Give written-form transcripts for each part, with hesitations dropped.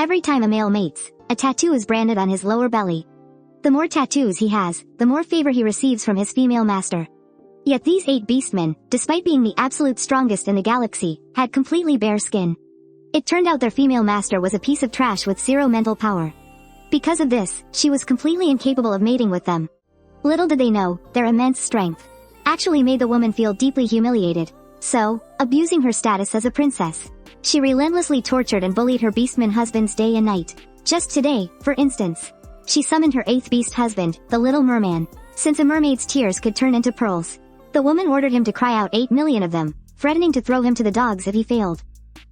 Every time a male mates, a tattoo is branded on his lower belly. The more tattoos he has, the more favor he receives from his female master. Yet these 8 Beastmen, despite being the absolute strongest in the galaxy, had completely bare skin. It turned out their female master was a piece of trash with 0 mental power. Because of this, she was completely incapable of mating with them. Little did they know, their immense strength actually made the woman feel deeply humiliated. So, abusing her status as a princess, she relentlessly tortured and bullied her Beastman husbands day and night. Just today, for instance, she summoned her 8th beast husband, the Little Merman. Since a mermaid's tears could turn into pearls, the woman ordered him to cry out 8 million of them, threatening to throw him to the dogs if he failed.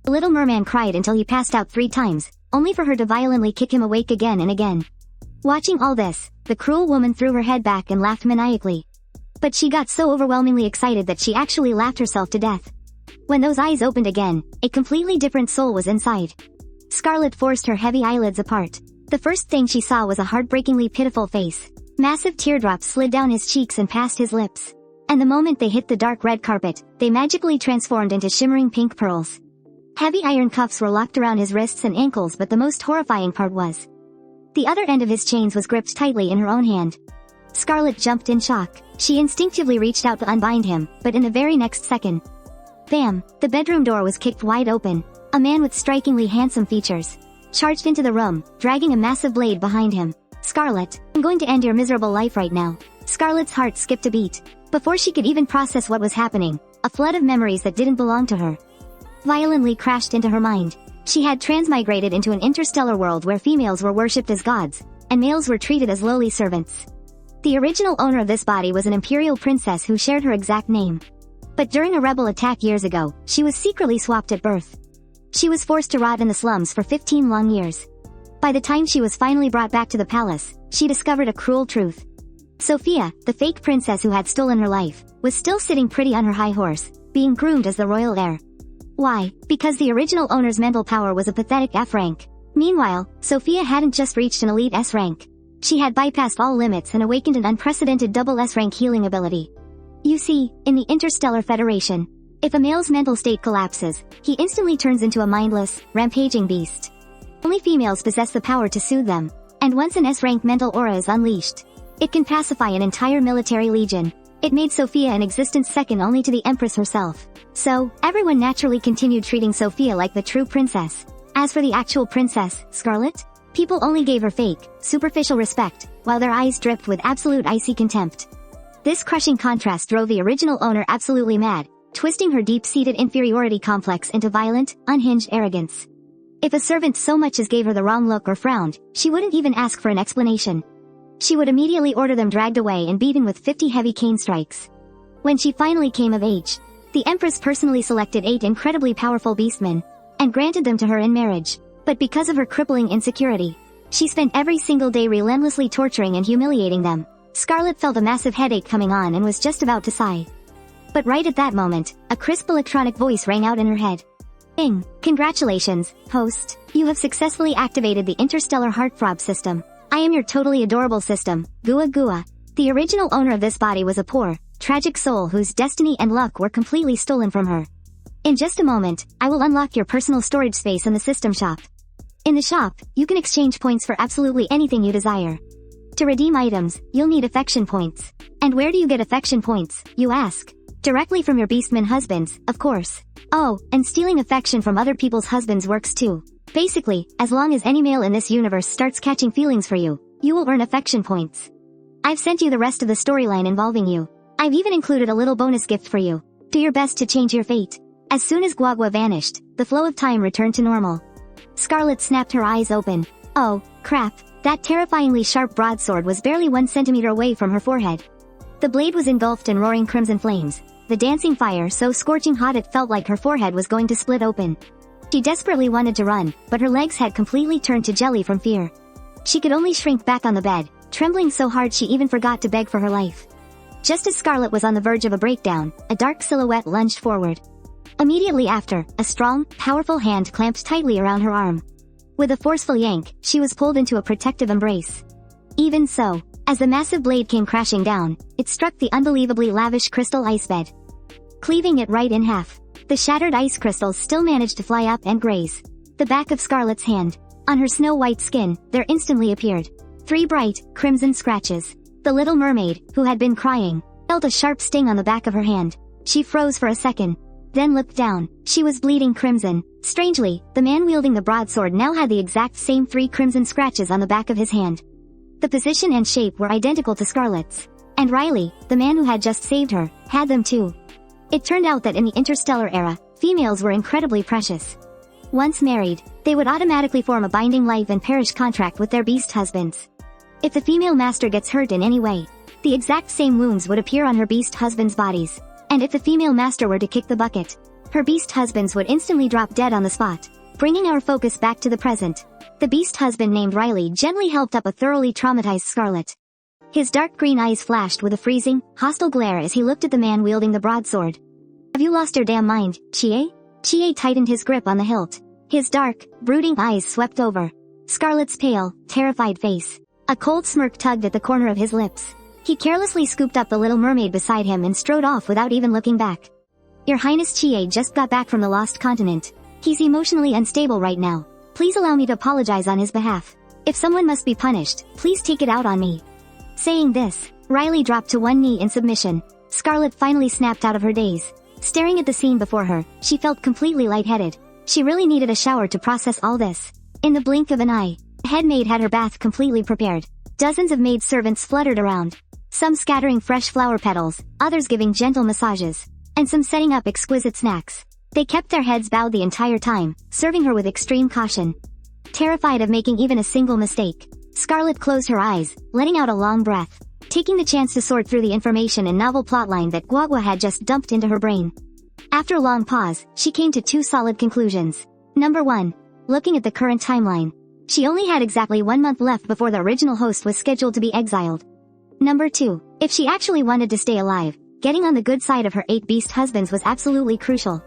The Little Merman cried until he passed out 3 times, only for her to violently kick him awake again and again. Watching all this, the cruel woman threw her head back and laughed maniacally. But she got so overwhelmingly excited that she actually laughed herself to death. When those eyes opened again, a completely different soul was inside. Scarlett forced her heavy eyelids apart. The first thing she saw was a heartbreakingly pitiful face. Massive teardrops slid down his cheeks and past his lips. And the moment they hit the dark red carpet, they magically transformed into shimmering pink pearls. Heavy iron cuffs were locked around his wrists and ankles, but the most horrifying part was the other end of his chains was gripped tightly in her own hand. Scarlett jumped in shock. She instinctively reached out to unbind him, but in the very next second, bam, the bedroom door was kicked wide open. A man with strikingly handsome features charged into the room, dragging a massive blade behind him. Scarlett, I'm going to end your miserable life right now. Scarlett's heart skipped a beat. Before she could even process what was happening, a flood of memories that didn't belong to her violently crashed into her mind. She had transmigrated into an interstellar world where females were worshipped as gods, and males were treated as lowly servants. The original owner of this body was an imperial princess who shared her exact name. But during a rebel attack years ago, she was secretly swapped at birth. She was forced to rot in the slums for 15 long years. By the time she was finally brought back to the palace, she discovered a cruel truth. Sophia, the fake princess who had stolen her life, was still sitting pretty on her high horse, being groomed as the royal heir. Why? Because the original owner's mental power was a pathetic F rank. Meanwhile, Sophia hadn't just reached an elite S rank. She had bypassed all limits and awakened an unprecedented double S rank healing ability. You see, in the Interstellar Federation, if a male's mental state collapses, he instantly turns into a mindless, rampaging beast. Only females possess the power to soothe them, and once an S-rank mental aura is unleashed, it can pacify an entire military legion. It made Sophia an existence second only to the Empress herself. So, everyone naturally continued treating Sophia like the true princess. As for the actual princess, Scarlett, people only gave her fake, superficial respect, while their eyes dripped with absolute icy contempt. This crushing contrast drove the original owner absolutely mad, twisting her deep-seated inferiority complex into violent, unhinged arrogance. If a servant so much as gave her the wrong look or frowned, she wouldn't even ask for an explanation. She would immediately order them dragged away and beaten with 50 heavy cane strikes. When she finally came of age, the Empress personally selected 8 incredibly powerful Beastmen, and granted them to her in marriage. But because of her crippling insecurity, she spent every single day relentlessly torturing and humiliating them. Scarlett felt a massive headache coming on and was just about to sigh. But right at that moment, a crisp electronic voice rang out in her head. Bing! Congratulations, host. You have successfully activated the interstellar heartthrob system. I am your totally adorable system, Gua Gua. The original owner of this body was a poor, tragic soul whose destiny and luck were completely stolen from her. In just a moment, I will unlock your personal storage space in the system shop. In the shop, you can exchange points for absolutely anything you desire. To redeem items, you'll need affection points. And where do you get affection points, you ask? Directly from your Beastman husbands, of course. Oh, and stealing affection from other people's husbands works too. Basically, as long as any male in this universe starts catching feelings for you, you will earn affection points. I've sent you the rest of the storyline involving you. I've even included a little bonus gift for you. Do your best to change your fate. As soon as Guagua vanished, the flow of time returned to normal. Scarlett snapped her eyes open. Oh, crap. That terrifyingly sharp broadsword was barely 1 centimeter away from her forehead. The blade was engulfed in roaring crimson flames, the dancing fire so scorching hot it felt like her forehead was going to split open. She desperately wanted to run, but her legs had completely turned to jelly from fear. She could only shrink back on the bed, trembling so hard she even forgot to beg for her life. Just as Scarlett was on the verge of a breakdown, a dark silhouette lunged forward. Immediately after, a strong, powerful hand clamped tightly around her arm. With a forceful yank, she was pulled into a protective embrace. Even so, as the massive blade came crashing down, it struck the unbelievably lavish crystal ice bed, cleaving it right in half. The shattered ice crystals still managed to fly up and graze the back of Scarlett's hand. On her snow-white skin, there instantly appeared 3 bright, crimson scratches. The little mermaid, who had been crying, felt a sharp sting on the back of her hand. She froze for a second, then looked down. She was bleeding crimson. Strangely, the man wielding the broadsword now had the exact same 3 crimson scratches on the back of his hand. The position and shape were identical to Scarlett's. And Riley, the man who had just saved her, had them too. It turned out that in the interstellar era, females were incredibly precious. Once married, they would automatically form a binding life and perish contract with their beast husbands. If the female master gets hurt in any way, the exact same wounds would appear on her beast husbands' bodies. And if the female master were to kick the bucket, her beast husbands would instantly drop dead on the spot. Bringing our focus back to the present, the beast husband named Riley gently helped up a thoroughly traumatized Scarlett. His dark green eyes flashed with a freezing, hostile glare as he looked at the man wielding the broadsword. Have you lost your damn mind, Chie? Chie tightened his grip on the hilt. His dark, brooding eyes swept over Scarlett's pale, terrified face. A cold smirk tugged at the corner of his lips. He carelessly scooped up the little mermaid beside him and strode off without even looking back. Your Highness, Chie just got back from the lost continent. He's emotionally unstable right now. Please allow me to apologize on his behalf. If someone must be punished, please take it out on me. Saying this, Riley dropped to one knee in submission. Scarlett finally snapped out of her daze. Staring at the scene before her, she felt completely lightheaded. She really needed a shower to process all this. In the blink of an eye, a head maid had her bath completely prepared. Dozens of maid servants fluttered around. Some scattering fresh flower petals, others giving gentle massages, and some setting up exquisite snacks. They kept their heads bowed the entire time, serving her with extreme caution. Terrified of making even a single mistake, Scarlett closed her eyes, letting out a long breath, taking the chance to sort through the information and novel plotline that Guagua had just dumped into her brain. After a long pause, she came to 2 solid conclusions. Number 1. Looking at the current timeline, she only had exactly 1 month left before the original host was scheduled to be exiled. Number 2. If she actually wanted to stay alive, getting on the good side of her 8 beast husbands was absolutely crucial.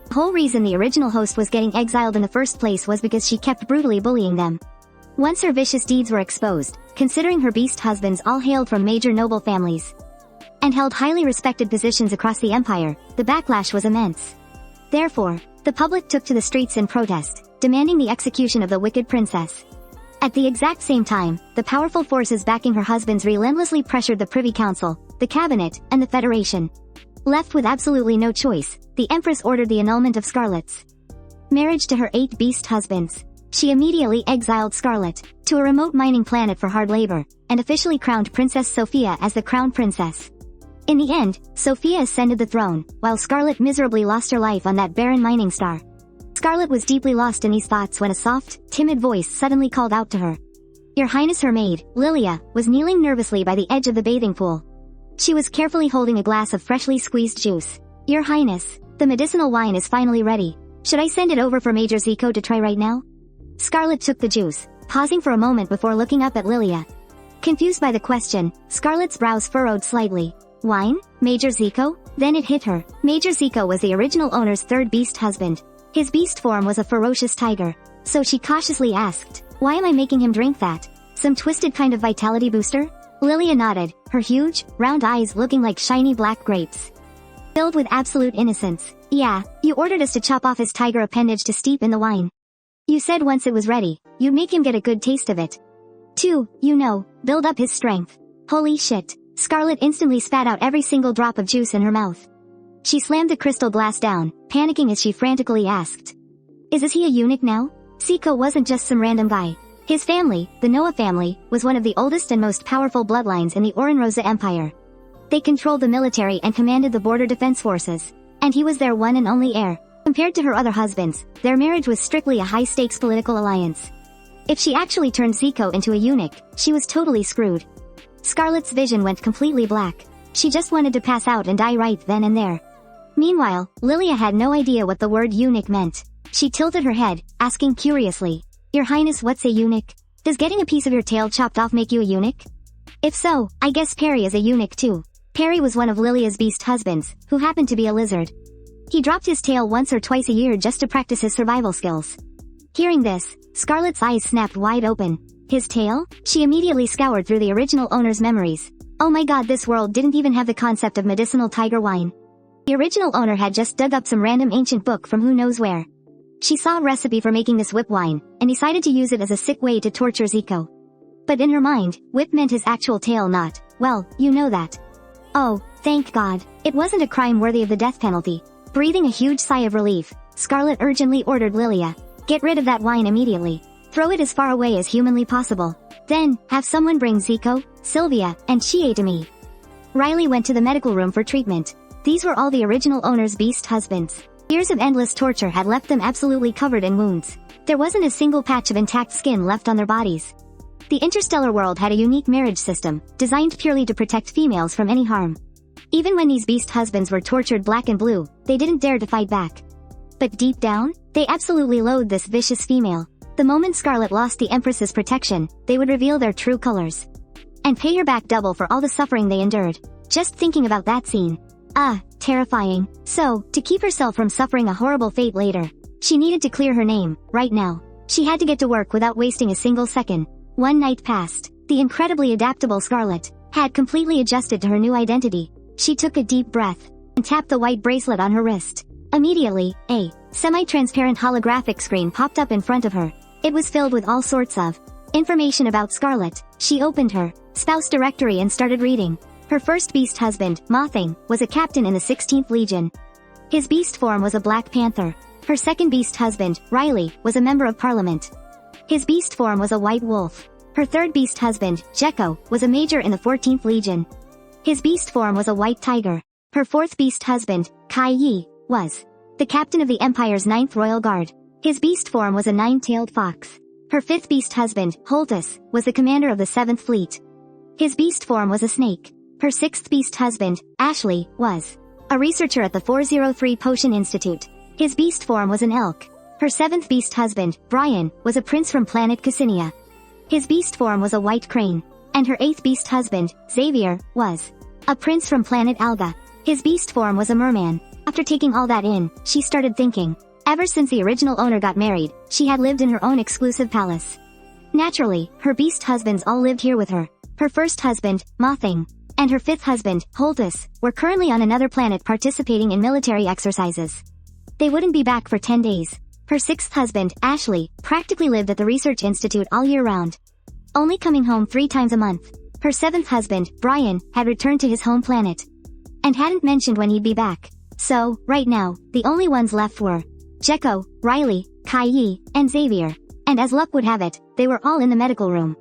The whole reason the original host was getting exiled in the first place was because she kept brutally bullying them. Once her vicious deeds were exposed, considering her beast husbands all hailed from major noble families and held highly respected positions across the empire, the backlash was immense. Therefore, the public took to the streets in protest, demanding the execution of the wicked princess. At the exact same time, the powerful forces backing her husbands relentlessly pressured the Privy Council, the Cabinet, and the Federation. Left with absolutely no choice, the Empress ordered the annulment of Scarlett's marriage to her 8 beast husbands. She immediately exiled Scarlett to a remote mining planet for hard labor, and officially crowned Princess Sophia as the Crown Princess. In the end, Sophia ascended the throne, while Scarlett miserably lost her life on that barren mining star. Scarlett was deeply lost in these thoughts when a soft, timid voice suddenly called out to her. Your Highness, her maid, Lilia, was kneeling nervously by the edge of the bathing pool. She was carefully holding a glass of freshly squeezed juice. Your Highness, the medicinal wine is finally ready. Should I send it over for Major Zico to try right now? Scarlett took the juice, pausing for a moment before looking up at Lilia. Confused by the question, Scarlett's brows furrowed slightly. Wine? Major Zico? Then it hit her. Major Zico was the original owner's 3rd beast husband. His beast form was a ferocious tiger. So she cautiously asked, why am I making him drink that? Some twisted kind of vitality booster? Lilia nodded, her huge, round eyes looking like shiny black grapes, filled with absolute innocence. Yeah, you ordered us to chop off his tiger appendage to steep in the wine. You said once it was ready, you'd make him get a good taste of it. 2. Build up his strength. Holy shit. Scarlett instantly spat out every single drop of juice in her mouth. She slammed the crystal glass down, panicking as she frantically asked. Is he a eunuch now? Zico wasn't just some random guy. His family, the Noah family, was one of the oldest and most powerful bloodlines in the Oranrosa Empire. They controlled the military and commanded the border defense forces. And he was their one and only heir. Compared to her other husbands, their marriage was strictly a high-stakes political alliance. If she actually turned Zico into a eunuch, she was totally screwed. Scarlett's vision went completely black. She just wanted to pass out and die right then and there. Meanwhile, Lilia had no idea what the word eunuch meant. She tilted her head, asking curiously, Your Highness, what's a eunuch? Does getting a piece of your tail chopped off make you a eunuch? If so, I guess Perry is a eunuch too. Perry was one of Lilia's beast husbands, who happened to be a lizard. He dropped his tail once or twice a year just to practice his survival skills. Hearing this, Scarlett's eyes snapped wide open. His tail? She immediately scoured through the original owner's memories. Oh my god, this world didn't even have the concept of medicinal tiger wine. The original owner had just dug up some random ancient book from who knows where. She saw a recipe for making this whip wine, and decided to use it as a sick way to torture Zico. But in her mind, whip meant his actual tail, not, well, you know that. Oh, thank God. It wasn't a crime worthy of the death penalty. Breathing a huge sigh of relief, Scarlett urgently ordered Lilia, "Get rid of that wine immediately. Throw it as far away as humanly possible. Then, have someone bring Zico, Sylvia, and Chie to me." Riley went to the medical room for treatment. These were all the original owner's beast husbands. Years of endless torture had left them absolutely covered in wounds. There wasn't a single patch of intact skin left on their bodies. The interstellar world had a unique marriage system, designed purely to protect females from any harm. Even when these beast husbands were tortured black and blue, they didn't dare to fight back. But deep down, they absolutely loathed this vicious female. The moment Scarlett lost the Empress's protection, they would reveal their true colors. And pay her back double for all the suffering they endured. Just thinking about that scene. Terrifying. So, to keep herself from suffering a horrible fate later, she needed to clear her name, right now. She had to get to work without wasting a single second. One night passed. The incredibly adaptable Scarlett had completely adjusted to her new identity. She took a deep breath and tapped the white bracelet on her wrist. Immediately, a semi-transparent holographic screen popped up in front of her. It was filled with all sorts of information about Scarlett. She opened her spouse directory and started reading. Her first beast husband, Mothing, was a captain in the 16th Legion. His beast form was a Black Panther. Her second beast husband, Riley, was a member of Parliament. His beast form was a white wolf. Her third beast husband, Jekko, was a major in the 14th Legion. His beast form was a white tiger. Her fourth beast husband, Kai Yi, was the captain of the Empire's 9th Royal Guard. His beast form was a nine-tailed fox. Her fifth beast husband, Holtus, was the commander of the 7th Fleet. His beast form was a snake. Her sixth beast husband, Ashley, was a researcher at the 403 Potion Institute. His beast form was an elk. Her seventh beast husband, Brian, was a prince from planet Cassinia. His beast form was a white crane. And her eighth beast husband, Xavier, was a prince from planet Alga. His beast form was a merman. After taking all that in, she started thinking. Ever since the original owner got married, she had lived in her own exclusive palace. Naturally, her beast husbands all lived here with her. Her first husband, Mothing, and her fifth husband, Holtus, were currently on another planet participating in military exercises. They wouldn't be back for 10 days. Her sixth husband, Ashley, practically lived at the research institute all year round, only coming home 3 times a month. Her seventh husband, Brian, had returned to his home planet, and hadn't mentioned when he'd be back. So, right now, the only ones left were Jekko, Riley, Kai Yi, and Xavier. And as luck would have it, they were all in the medical room.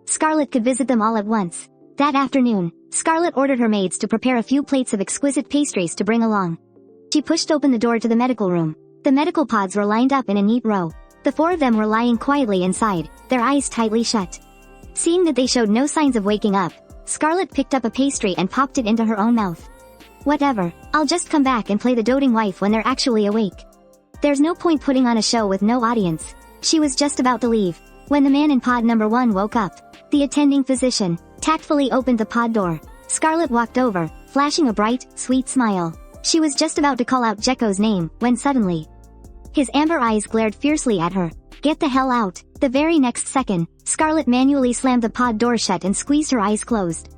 Scarlett could visit them all at once. That afternoon, Scarlett ordered her maids to prepare a few plates of exquisite pastries to bring along. She pushed open the door to the medical room. The medical pods were lined up in a neat row. The 4 of them were lying quietly inside, their eyes tightly shut. Seeing that they showed no signs of waking up, Scarlett picked up a pastry and popped it into her own mouth. Whatever, I'll just come back and play the doting wife when they're actually awake. There's no point putting on a show with no audience. She was just about to leave, when the man in pod number 1 woke up. The attending physician tactfully opened the pod door. Scarlett walked over, flashing a bright, sweet smile. She was just about to call out Jekko's name, when suddenly, his amber eyes glared fiercely at her. Get the hell out. The very next second, Scarlett manually slammed the pod door shut and squeezed her eyes closed.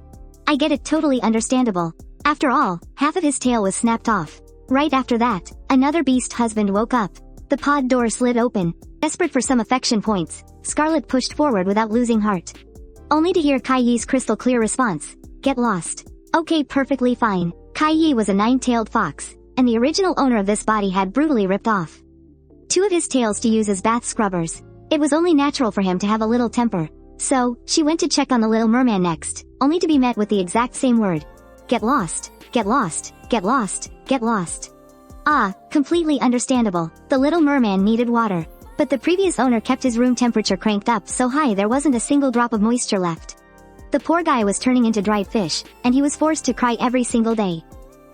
I get it, totally understandable. After all, half of his tail was snapped off. Right after that, another beast husband woke up. The pod door slid open. Desperate for some affection points, Scarlett pushed forward without losing heart, only to hear Kai Yi's crystal clear response. Get lost. Okay, perfectly fine. Kai Yi was a 9-tailed fox, and the original owner of this body had brutally ripped off 2 of his tails to use as bath scrubbers. It was only natural for him to have a little temper. So, she went to check on the little merman next, only to be met with the exact same word. Get lost. Get lost. Get lost. Get lost. Completely understandable. The little merman needed water. But the previous owner kept his room temperature cranked up so high there wasn't a single drop of moisture left. The poor guy was turning into dried fish, and he was forced to cry every single day.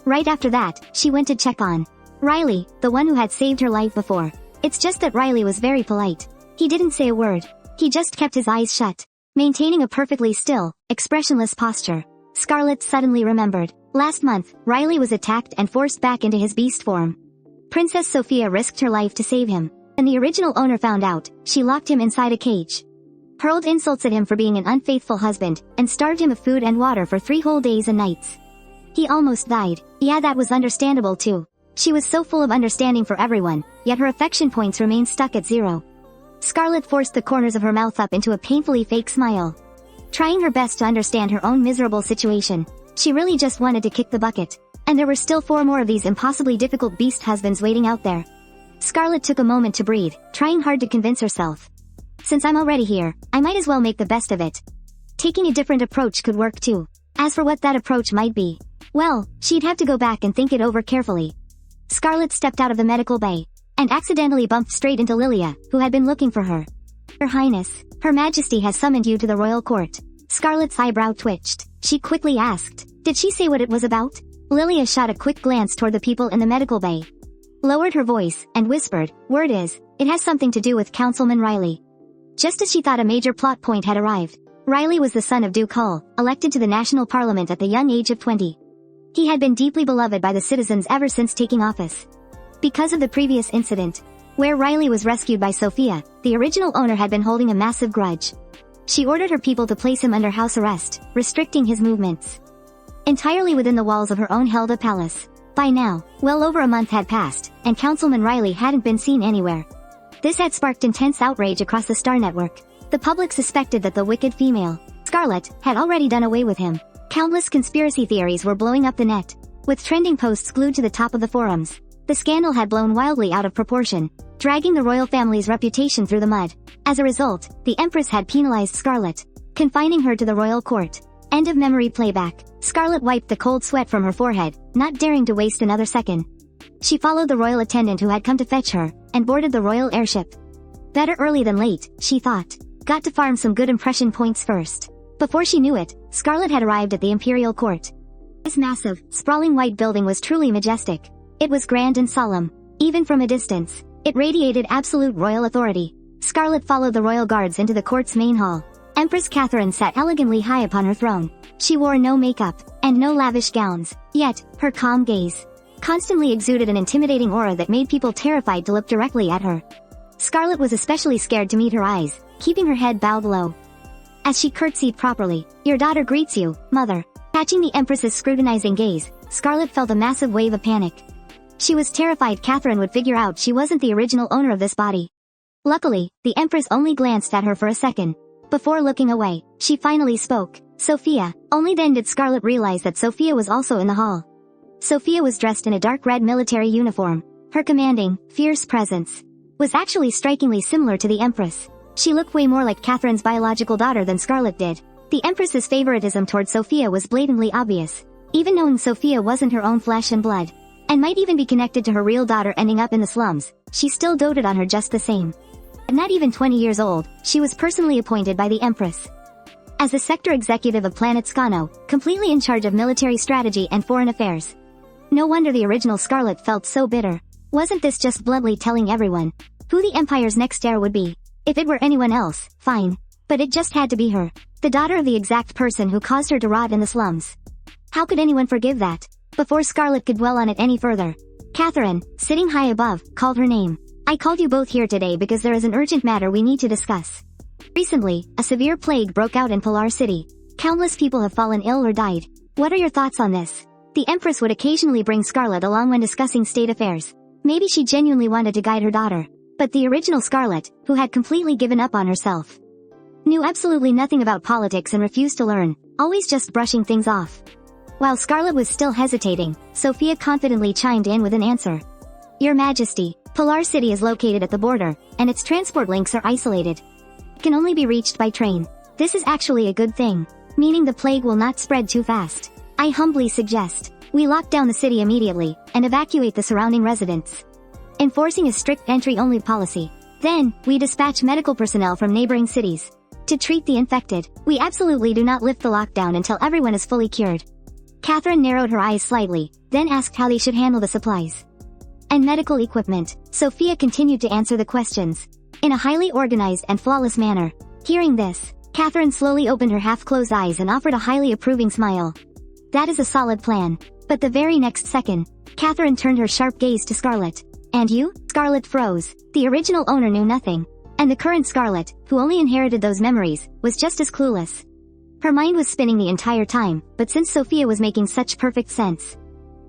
Right after that, she went to check on Riley, the one who had saved her life before. It's just that Riley was very polite. He didn't say a word. He just kept his eyes shut, maintaining a perfectly still, expressionless posture. Scarlett suddenly remembered. Last month, Riley was attacked and forced back into his beast form. Princess Sophia risked her life to save him. When the original owner found out, she locked him inside a cage, hurled insults at him for being an unfaithful husband, and starved him of food and water for 3 whole days and nights. He almost died. Yeah, that was understandable too. She was so full of understanding for everyone, yet her affection points remained stuck at 0. Scarlett forced the corners of her mouth up into a painfully fake smile. Trying her best to understand her own miserable situation, she really just wanted to kick the bucket. And there were still 4 more of these impossibly difficult beast husbands waiting out there. Scarlett took a moment to breathe, trying hard to convince herself. Since I'm already here, I might as well make the best of it. Taking a different approach could work too. As for what that approach might be, well, she'd have to go back and think it over carefully. Scarlett stepped out of the medical bay, and accidentally bumped straight into Lilia, who had been looking for her. Her Highness, Her Majesty has summoned you to the royal court. Scarlett's eyebrow twitched. She quickly asked, did she say what it was about? Lilia shot a quick glance toward the people in the medical bay, lowered her voice, and whispered, word is, it has something to do with Councilman Riley. Just as she thought a major plot point had arrived, Riley was the son of Duke Hull, elected to the national parliament at the young age of 20. He had been deeply beloved by the citizens ever since taking office. Because of the previous incident, where Riley was rescued by Sophia, the original owner had been holding a massive grudge. She ordered her people to place him under house arrest, restricting his movements entirely within the walls of her own Helda palace. By now, well over a month had passed, and Councilman Riley hadn't been seen anywhere. This had sparked intense outrage across the Star Network. The public suspected that the wicked female, Scarlett, had already done away with him. Countless conspiracy theories were blowing up the net, with trending posts glued to the top of the forums. The scandal had blown wildly out of proportion, dragging the royal family's reputation through the mud. As a result, the Empress had penalized Scarlett, confining her to the royal court. End of memory playback. Scarlett wiped the cold sweat from her forehead, not daring to waste another second. She followed the royal attendant who had come to fetch her, and boarded the royal airship. Better early than late, she thought. Got to farm some good impression points first. Before she knew it, Scarlett had arrived at the imperial court. This massive, sprawling white building was truly majestic. It was grand and solemn. Even from a distance, it radiated absolute royal authority. Scarlett followed the royal guards into the court's main hall. Empress Catherine sat elegantly high upon her throne. She wore no makeup, and no lavish gowns, yet, her calm gaze constantly exuded an intimidating aura that made people terrified to look directly at her. Scarlett was especially scared to meet her eyes, keeping her head bowed low. As she curtsied properly, your daughter greets you, mother. Catching the Empress's scrutinizing gaze, Scarlett felt a massive wave of panic. She was terrified Catherine would figure out she wasn't the original owner of this body. Luckily, the Empress only glanced at her for a second. Before looking away, she finally spoke. Sophia. Only then did Scarlett realize that Sophia was also in the hall. Sophia was dressed in a dark red military uniform. Her commanding, fierce presence was actually strikingly similar to the Empress. She looked way more like Catherine's biological daughter than Scarlett did. The Empress's favoritism toward Sophia was blatantly obvious, even knowing Sophia wasn't her own flesh and blood, and might even be connected to her real daughter ending up in the slums. She still doted on her just the same. At not even 20 years old, she was personally appointed by the Empress as the sector executive of Planet Scano, completely in charge of military strategy and foreign affairs. No wonder the original Scarlett felt so bitter. Wasn't this just bluntly telling everyone who the Empire's next heir would be? If it were anyone else, fine. But it just had to be her, the daughter of the exact person who caused her to rot in the slums. How could anyone forgive that? Before Scarlett could dwell on it any further, Catherine, sitting high above, called her name. I called you both here today because there is an urgent matter we need to discuss. Recently, a severe plague broke out in Polar City. Countless people have fallen ill or died. What are your thoughts on this? The Empress would occasionally bring Scarlett along when discussing state affairs. Maybe she genuinely wanted to guide her daughter. But the original Scarlett, who had completely given up on herself, knew absolutely nothing about politics and refused to learn, always just brushing things off. While Scarlett was still hesitating, Sophia confidently chimed in with an answer. Your Majesty, Polar City is located at the border, and its transport links are isolated. It can only be reached by train. This is actually a good thing, meaning the plague will not spread too fast. I humbly suggest we lock down the city immediately, and evacuate the surrounding residents, enforcing a strict entry-only policy. Then, we dispatch medical personnel from neighboring cities to treat the infected. We absolutely do not lift the lockdown until everyone is fully cured. Catherine narrowed her eyes slightly, then asked how they should handle the supplies and medical equipment. Sophia continued to answer the questions in a highly organized and flawless manner. Hearing this, Catherine slowly opened her half-closed eyes and offered a highly approving smile. That is a solid plan. But the very next second, Catherine turned her sharp gaze to Scarlett. And you? Scarlett froze. The original owner knew nothing. And the current Scarlett, who only inherited those memories, was just as clueless. Her mind was spinning the entire time, but since Sophia was making such perfect sense,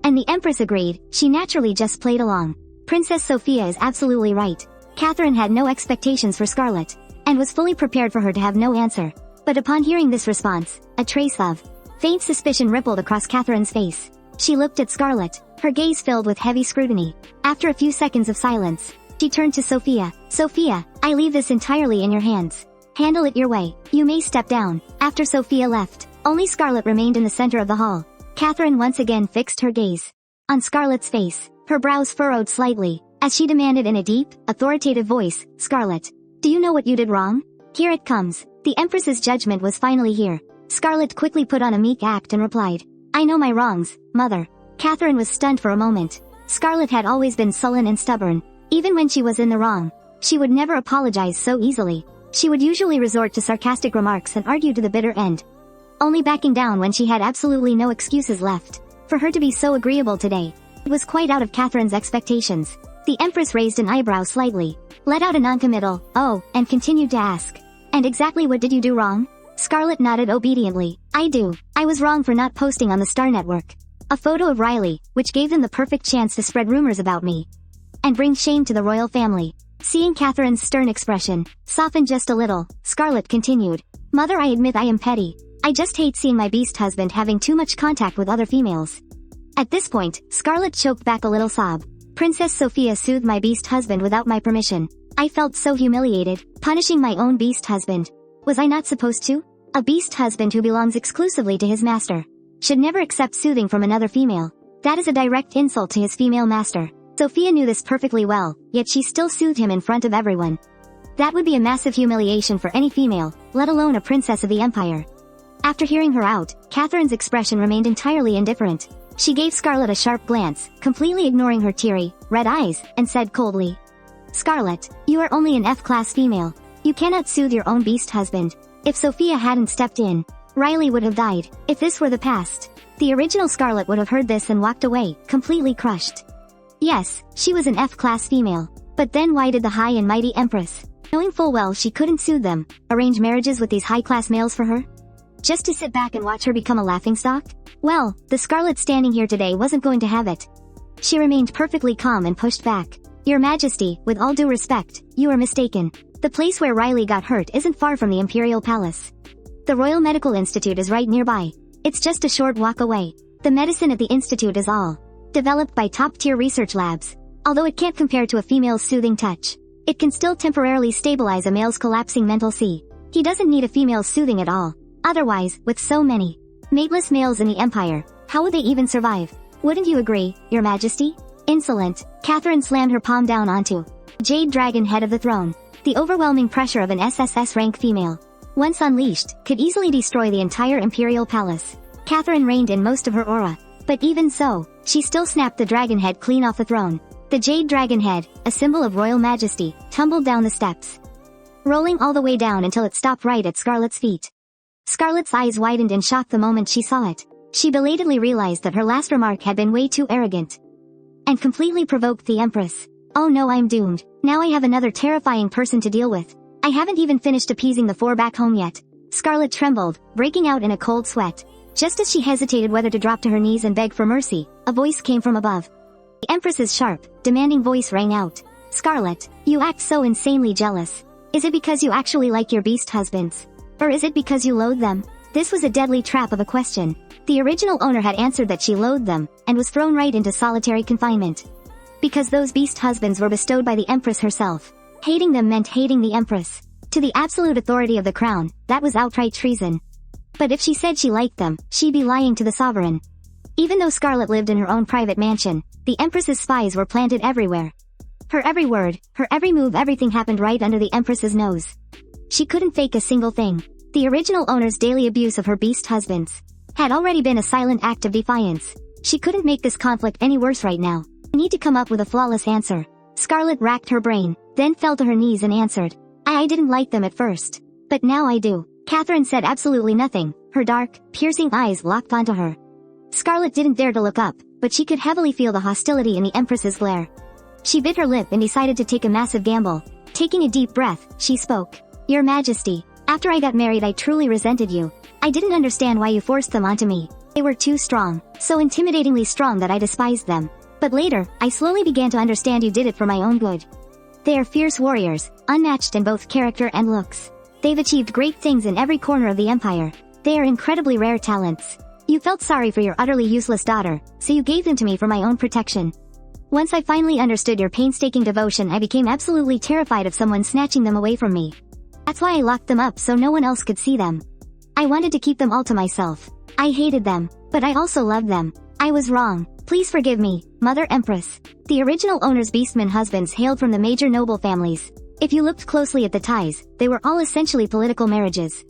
And the Empress agreed. She naturally just played along. Princess Sophia is absolutely right. Catherine had no expectations for Scarlett, and was fully prepared for her to have no answer. But upon hearing this response, a trace of faint suspicion rippled across Catherine's face. She looked at Scarlett, her gaze filled with heavy scrutiny. After a few seconds of silence, she turned to Sophia. Sophia, I leave this entirely in your hands. Handle it your way. You may step down. After Sophia left, only Scarlett remained in the center of the hall. Catherine once again fixed her gaze on Scarlett's face. Her brows furrowed slightly, as she demanded in a deep, authoritative voice, Scarlett, do you know what you did wrong? Here it comes. The Empress's judgment was finally here. Scarlett quickly put on a meek act and replied, I know my wrongs, mother. Catherine was stunned for a moment. Scarlett had always been sullen and stubborn. Even when she was in the wrong, she would never apologize so easily. She would usually resort to sarcastic remarks and argue to the bitter end, only backing down when she had absolutely no excuses left. For her to be so agreeable today, it was quite out of Catherine's expectations. The Empress raised an eyebrow slightly, let out a noncommittal, oh, and continued to ask, and exactly what did you do wrong? Scarlett nodded obediently. I was wrong for not posting on the Star Network a photo of Riley, which gave them the perfect chance to spread rumors about me and bring shame to the royal family. Seeing Catherine's stern expression soften just a little, Scarlett continued, Mother, I admit I am petty. I just hate seeing my beast husband having too much contact with other females. At this point, Scarlett choked back a little sob. Princess Sophia soothed my beast husband without my permission. I felt so humiliated, punishing my own beast husband. Was I not supposed to? A beast husband who belongs exclusively to his master should never accept soothing from another female. That is a direct insult to his female master. Sophia knew this perfectly well, yet she still soothed him in front of everyone. That would be a massive humiliation for any female, let alone a princess of the empire. After hearing her out, Catherine's expression remained entirely indifferent. She gave Scarlett a sharp glance, completely ignoring her teary, red eyes, and said coldly, Scarlett, you are only an F-class female. You cannot soothe your own beast husband. If Sophia hadn't stepped in, Riley would have died. If this were the past, the original Scarlett would have heard this and walked away, completely crushed. Yes, she was an F-class female. But then why did the high and mighty Empress, knowing full well she couldn't soothe them, arrange marriages with these high-class males for her? Just to sit back and watch her become a laughingstock? Well, the Scarlett standing here today wasn't going to have it. She remained perfectly calm and pushed back. Your Majesty, with all due respect, you are mistaken. The place where Riley got hurt isn't far from the Imperial Palace. The Royal Medical Institute is right nearby. It's just a short walk away. The medicine at the institute is all developed by top-tier research labs. Although it can't compare to a female's soothing touch, it can still temporarily stabilize a male's collapsing mental sea. He doesn't need a female's soothing at all. Otherwise, with so many mateless males in the Empire, how would they even survive? Wouldn't you agree, Your Majesty? Insolent, Catherine slammed her palm down onto Jade Dragon head of the throne. The overwhelming pressure of an SSS rank female, once unleashed, could easily destroy the entire Imperial Palace. Catherine reined in most of her aura, but even so, she still snapped the dragon head clean off the throne. The Jade Dragon head, a symbol of royal majesty, tumbled down the steps, rolling all the way down until it stopped right at Scarlett's feet. Scarlett's eyes widened in shock the moment she saw it. She belatedly realized that her last remark had been way too arrogant and completely provoked the Empress. Oh no, I'm doomed. Now I have another terrifying person to deal with. I haven't even finished appeasing the four back home yet. Scarlett trembled, breaking out in a cold sweat. Just as she hesitated whether to drop to her knees and beg for mercy, a voice came from above. The Empress's sharp, demanding voice rang out. Scarlett, you act so insanely jealous. Is it because you actually like your beast husbands? Or is it because you loathe them? This was a deadly trap of a question. The original owner had answered that she loathed them, and was thrown right into solitary confinement. Because those beast husbands were bestowed by the Empress herself. Hating them meant hating the Empress. To the absolute authority of the crown, that was outright treason. But if she said she liked them, she'd be lying to the sovereign. Even though Scarlett lived in her own private mansion, the Empress's spies were planted everywhere. Her every word, her every move, everything happened right under the Empress's nose. She couldn't fake a single thing. The original owner's daily abuse of her beast husbands had already been a silent act of defiance. She couldn't make this conflict any worse right now. I need to come up with a flawless answer. Scarlett racked her brain, then fell to her knees and answered. I didn't like them at first. But now I do. Catherine said absolutely nothing, her dark, piercing eyes locked onto her. Scarlett didn't dare to look up, but she could heavily feel the hostility in the Empress's glare. She bit her lip and decided to take a massive gamble. Taking a deep breath, she spoke. Your Majesty, after I got married I truly resented you. I didn't understand why you forced them onto me. They were too strong, so intimidatingly strong that I despised them. But later, I slowly began to understand you did it for my own good. They are fierce warriors, unmatched in both character and looks. They've achieved great things in every corner of the empire. They are incredibly rare talents. You felt sorry for your utterly useless daughter, so you gave them to me for my own protection. Once I finally understood your painstaking devotion, I became absolutely terrified of someone snatching them away from me. That's why I locked them up so no one else could see them. I wanted to keep them all to myself. I hated them, but I also loved them. I was wrong. Please forgive me, Mother Empress. The original owner's Beastmen husbands hailed from the major noble families. If you looked closely at the ties, they were all essentially political marriages.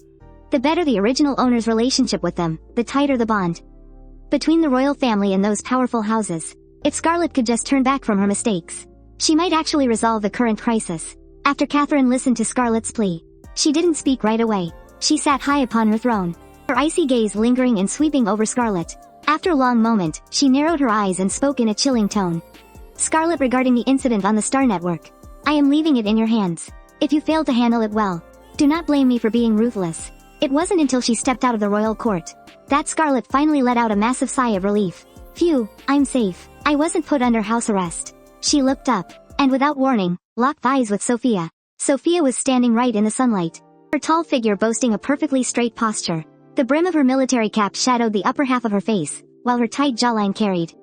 The better the original owner's relationship with them, the tighter the bond between the royal family and those powerful houses. If Scarlett could just turn back from her mistakes, she might actually resolve the current crisis. After Catherine listened to Scarlett's plea, she didn't speak right away. She sat high upon her throne, her icy gaze lingering and sweeping over Scarlett. After a long moment, she narrowed her eyes and spoke in a chilling tone. Scarlett, regarding the incident on the Star Network, I am leaving it in your hands. If you fail to handle it well, do not blame me for being ruthless. It wasn't until she stepped out of the royal court that Scarlett finally let out a massive sigh of relief. Phew, I'm safe. I wasn't put under house arrest. She looked up, and without warning, locked eyes with Sophia. Sophia was standing right in the sunlight, her tall figure boasting a perfectly straight posture. The brim of her military cap shadowed the upper half of her face, while her tight jawline carried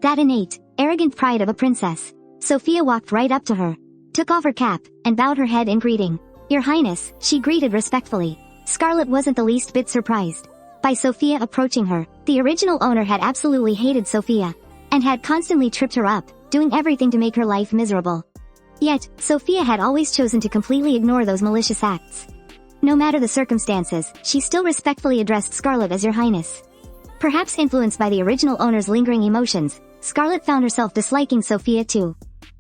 that innate, arrogant pride of a princess. Sophia walked right up to her, took off her cap, and bowed her head in greeting. Your Highness, she greeted respectfully. Scarlett wasn't the least bit surprised by Sophia approaching her. The original owner had absolutely hated Sophia, and had constantly tripped her up, doing everything to make her life miserable. Yet, Sophia had always chosen to completely ignore those malicious acts. No matter the circumstances, she still respectfully addressed Scarlett as Your Highness. Perhaps influenced by the original owner's lingering emotions, Scarlett found herself disliking Sophia too.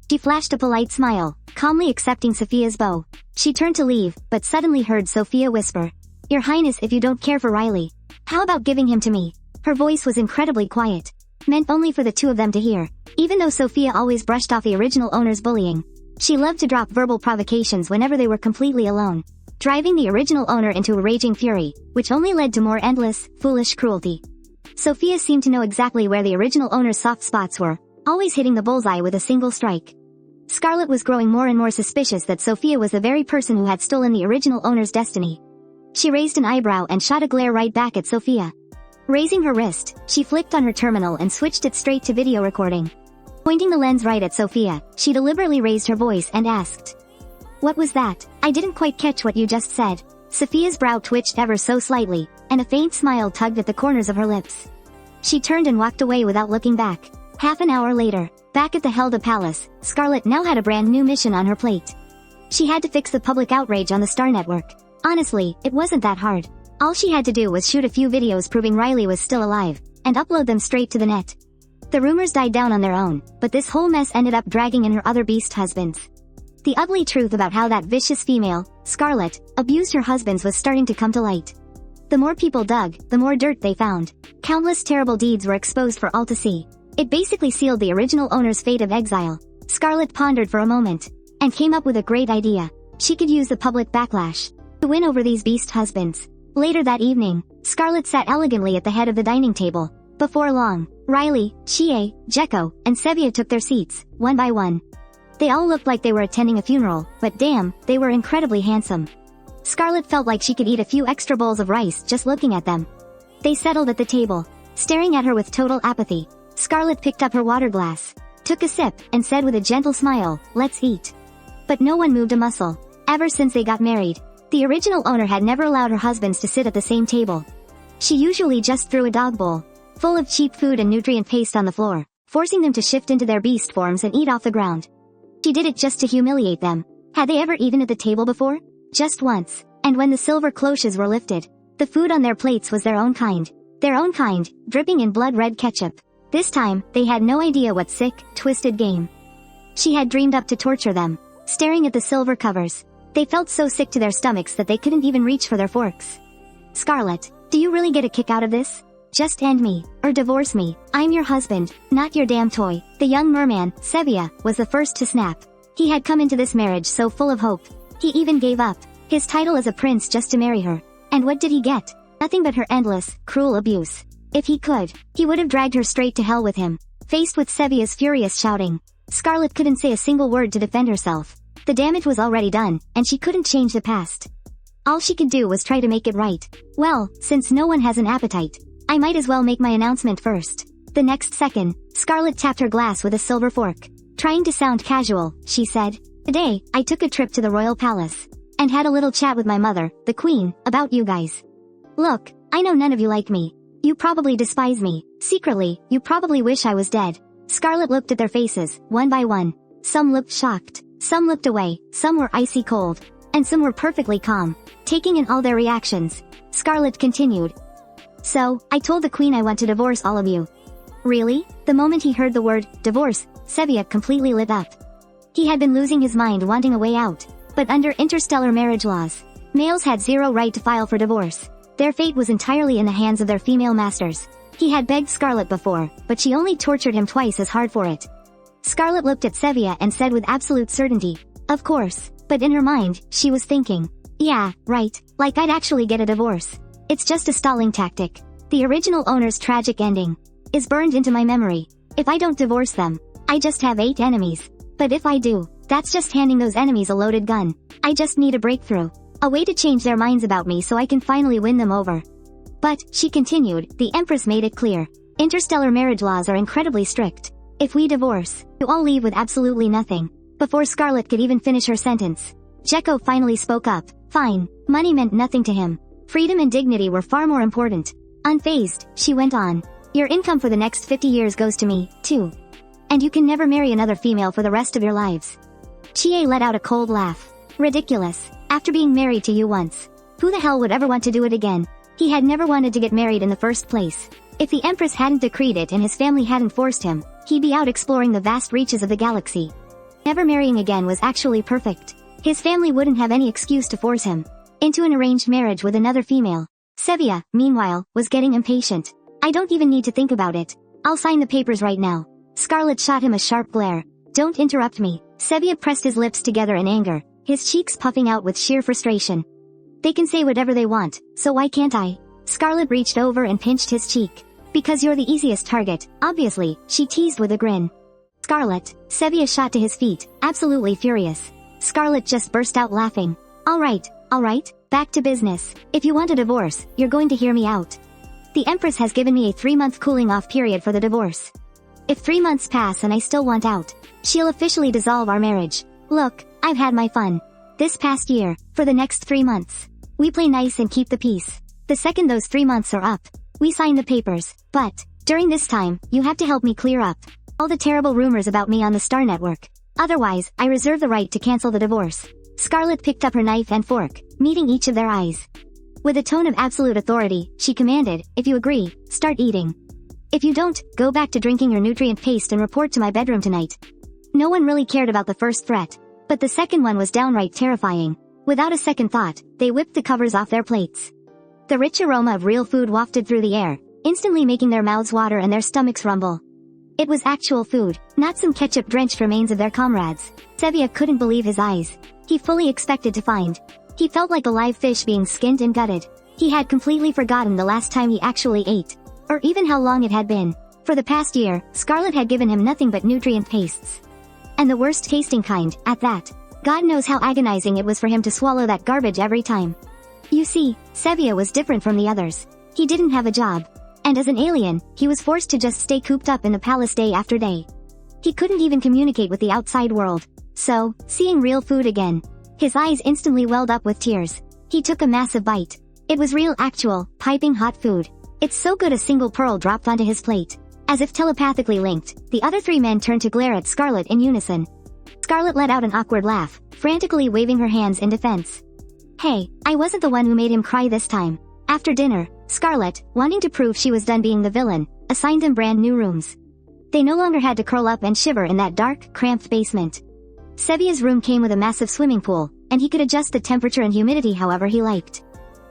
She flashed a polite smile, calmly accepting Sophia's bow. She turned to leave, but suddenly heard Sophia whisper, Your Highness, if you don't care for Riley, how about giving him to me? Her voice was incredibly quiet, meant only for the two of them to hear. Even though Sophia always brushed off the original owner's bullying, she loved to drop verbal provocations whenever they were completely alone, driving the original owner into a raging fury, which only led to more endless, foolish cruelty. Sophia seemed to know exactly where the original owner's soft spots were, always hitting the bullseye with a single strike. Scarlett was growing more and more suspicious that Sophia was the very person who had stolen the original owner's destiny. She raised an eyebrow and shot a glare right back at Sophia. Raising her wrist, she flicked on her terminal and switched it straight to video recording. Pointing the lens right at Sophia, she deliberately raised her voice and asked, What was that? I didn't quite catch what you just said. Sophia's brow twitched ever so slightly, and a faint smile tugged at the corners of her lips. She turned and walked away without looking back. Half an hour later, back at the Helda Palace, Scarlett now had a brand new mission on her plate. She had to fix the public outrage on the Star Network. Honestly, it wasn't that hard. All she had to do was shoot a few videos proving Riley was still alive, and upload them straight to the net. The rumors died down on their own, but this whole mess ended up dragging in her other beast husbands. The ugly truth about how that vicious female, Scarlett, abused her husbands was starting to come to light. The more people dug, the more dirt they found. Countless terrible deeds were exposed for all to see. It basically sealed the original owner's fate of exile. Scarlett pondered for a moment, and came up with a great idea. She could use the public backlash to win over these beast husbands. Later that evening, Scarlett sat elegantly at the head of the dining table. Before long, Riley, Chie, Jekko, and Sevia took their seats, one by one. They all looked like they were attending a funeral, but damn, they were incredibly handsome. Scarlett felt like she could eat a few extra bowls of rice just looking at them. They settled at the table, staring at her with total apathy. Scarlett picked up her water glass, took a sip, and said with a gentle smile, Let's eat. But no one moved a muscle. Ever since they got married, the original owner had never allowed her husbands to sit at the same table. She usually just threw a dog bowl full of cheap food and nutrient paste on the floor, forcing them to shift into their beast forms and eat off the ground. She did it just to humiliate them. Had they ever eaten at the table before? Just once, and when the silver cloches were lifted, the food on their plates was their own kind, dripping in blood-red ketchup. This time, they had no idea what sick, twisted game she had dreamed up to torture them. Staring at the silver covers, they felt so sick to their stomachs that they couldn't even reach for their forks. Scarlett, do you really get a kick out of this? Just end me, or divorce me. I'm your husband, not your damn toy. The young merman, Sevia, was the first to snap. He had come into this marriage so full of hope. He even gave up his title as a prince just to marry her. And what did he get? Nothing but her endless, cruel abuse. If he could, he would have dragged her straight to hell with him. Faced with Sevia's furious shouting, Scarlett couldn't say a single word to defend herself. The damage was already done, and she couldn't change the past. All she could do was try to make it right. Well, since no one has an appetite, I might as well make my announcement first. The next second, Scarlett tapped her glass with a silver fork. Trying to sound casual, she said, "Today, I took a trip to the royal palace, and had a little chat with my mother, the queen, about you guys. Look, I know none of you like me. You probably despise me. Secretly, you probably wish I was dead." Scarlett looked at their faces, one by one. Some looked shocked, some looked away, some were icy cold, and some were perfectly calm. Taking in all their reactions, Scarlett continued, "So, I told the queen I want to divorce all of you." Really? The moment he heard the word, divorce, Sevia completely lit up. He had been losing his mind wanting a way out, but under interstellar marriage laws, males had zero right to file for divorce. Their fate was entirely in the hands of their female masters. He had begged Scarlett before, but she only tortured him twice as hard for it. Scarlett looked at Sevia and said with absolute certainty, "Of course," but in her mind, she was thinking, "Yeah, right, like I'd actually get a divorce. It's just a stalling tactic." The original owner's tragic ending is burned into my memory. If I don't divorce them, I just have 8 enemies. But if I do, that's just handing those enemies a loaded gun. I just need a breakthrough. A way to change their minds about me so I can finally win them over. But, she continued, the Empress made it clear. Interstellar marriage laws are incredibly strict. If we divorce, you all leave with absolutely nothing. Before Scarlett could even finish her sentence, Jekko finally spoke up. Fine. Money meant nothing to him. Freedom and dignity were far more important. Unfazed, she went on. Your income for the next 50 years goes to me, too. And you can never marry another female for the rest of your lives. Chie let out a cold laugh. Ridiculous. After being married to you once, who the hell would ever want to do it again? He had never wanted to get married in the first place. If the Empress hadn't decreed it and his family hadn't forced him, he'd be out exploring the vast reaches of the galaxy. Never marrying again was actually perfect. His family wouldn't have any excuse to force him into an arranged marriage with another female. Sevia, meanwhile, was getting impatient. I don't even need to think about it. I'll sign the papers right now. Scarlett shot him a sharp glare. Don't interrupt me. Sevia pressed his lips together in anger, his cheeks puffing out with sheer frustration. They can say whatever they want, so why can't I? Scarlett reached over and pinched his cheek. Because you're the easiest target, obviously, she teased with a grin. Scarlett, Sevia shot to his feet, absolutely furious. Scarlett just burst out laughing. Alright, back to business. If you want a divorce, you're going to hear me out. The Empress has given me a 3-month cooling off period for the divorce. If 3 months pass and I still want out, she'll officially dissolve our marriage. Look, I've had my fun. This past year, for the next 3 months, we play nice and keep the peace. The second those 3 months are up, we sign the papers. But, during this time, you have to help me clear up all the terrible rumors about me on the Star Network. Otherwise, I reserve the right to cancel the divorce. Scarlett picked up her knife and fork, meeting each of their eyes. With a tone of absolute authority, she commanded, if you agree, start eating. If you don't, go back to drinking your nutrient paste and report to my bedroom tonight. No one really cared about the first threat, but the second one was downright terrifying. Without a second thought, they whipped the covers off their plates. The rich aroma of real food wafted through the air, instantly making their mouths water and their stomachs rumble. It was actual food, not some ketchup-drenched remains of their comrades. Sevia couldn't believe his eyes. He fully expected to find. He felt like a live fish being skinned and gutted. He had completely forgotten the last time he actually ate, or even how long it had been. For the past year, Scarlett had given him nothing but nutrient pastes. And the worst tasting kind, at that. God knows how agonizing it was for him to swallow that garbage every time. You see, Sevia was different from the others. He didn't have a job. And as an alien, he was forced to just stay cooped up in the palace day after day. He couldn't even communicate with the outside world. So, seeing real food again, his eyes instantly welled up with tears. He took a massive bite. It was real actual, piping hot food. It's so good a single pearl dropped onto his plate. As if telepathically linked, the other 3 men turned to glare at Scarlett in unison. Scarlett let out an awkward laugh, frantically waving her hands in defense. Hey, I wasn't the one who made him cry this time. After dinner, Scarlett, wanting to prove she was done being the villain, assigned them brand new rooms. They no longer had to curl up and shiver in that dark, cramped basement. Sevia's room came with a massive swimming pool, and he could adjust the temperature and humidity however he liked.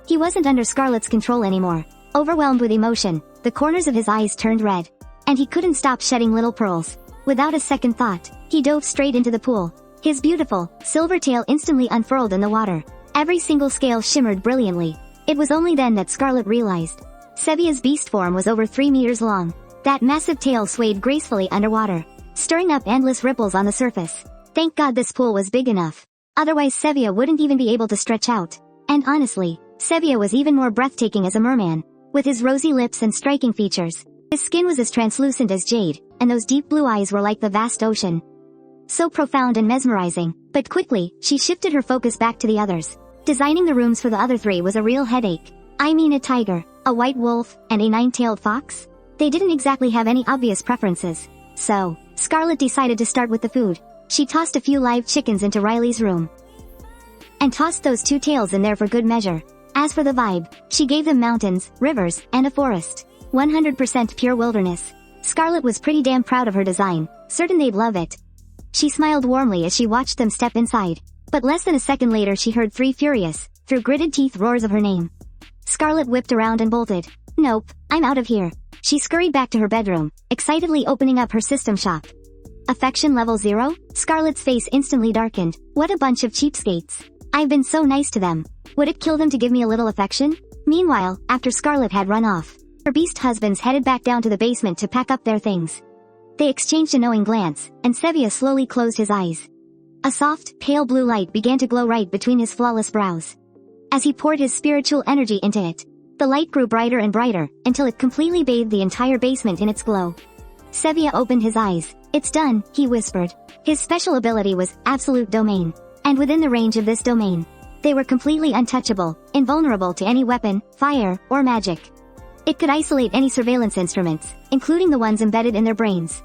He wasn't under Scarlett's control anymore. Overwhelmed with emotion, the corners of his eyes turned red. And he couldn't stop shedding little pearls. Without a second thought, he dove straight into the pool. His beautiful, silver tail instantly unfurled in the water. Every single scale shimmered brilliantly. It was only then that Scarlett realized Sevia's beast form was over 3 meters long. That massive tail swayed gracefully underwater, stirring up endless ripples on the surface. Thank God this pool was big enough. Otherwise Sevia wouldn't even be able to stretch out. And honestly, Sevia was even more breathtaking as a merman. With his rosy lips and striking features, his skin was as translucent as jade, and those deep blue eyes were like the vast ocean. So profound and mesmerizing. But quickly, she shifted her focus back to the others. Designing the rooms for the other 3 was a real headache. I mean, a tiger, a white wolf, and a 9-tailed fox? They didn't exactly have any obvious preferences. So, Scarlett decided to start with the food. She tossed a few live chickens into Riley's room, and tossed those 2 tails in there for good measure. As for the vibe, she gave them mountains, rivers, and a forest. 100% pure wilderness. Scarlett was pretty damn proud of her design, certain they'd love it. She smiled warmly as she watched them step inside. But less than a second later she heard 3 furious, through gritted teeth roars of her name. Scarlett whipped around and bolted. Nope, I'm out of here. She scurried back to her bedroom, excitedly opening up her system shop. Affection level 0? Scarlett's face instantly darkened. What a bunch of cheapskates. I've been so nice to them. Would it kill them to give me a little affection? Meanwhile, after Scarlett had run off, her beast husbands headed back down to the basement to pack up their things. They exchanged a knowing glance, and Sevia slowly closed his eyes. A soft, pale blue light began to glow right between his flawless brows. As he poured his spiritual energy into it, the light grew brighter and brighter, until it completely bathed the entire basement in its glow. Sevia opened his eyes. It's done, he whispered. His special ability was absolute domain. And within the range of this domain, they were completely untouchable, invulnerable to any weapon, fire, or magic. It could isolate any surveillance instruments, including the ones embedded in their brains.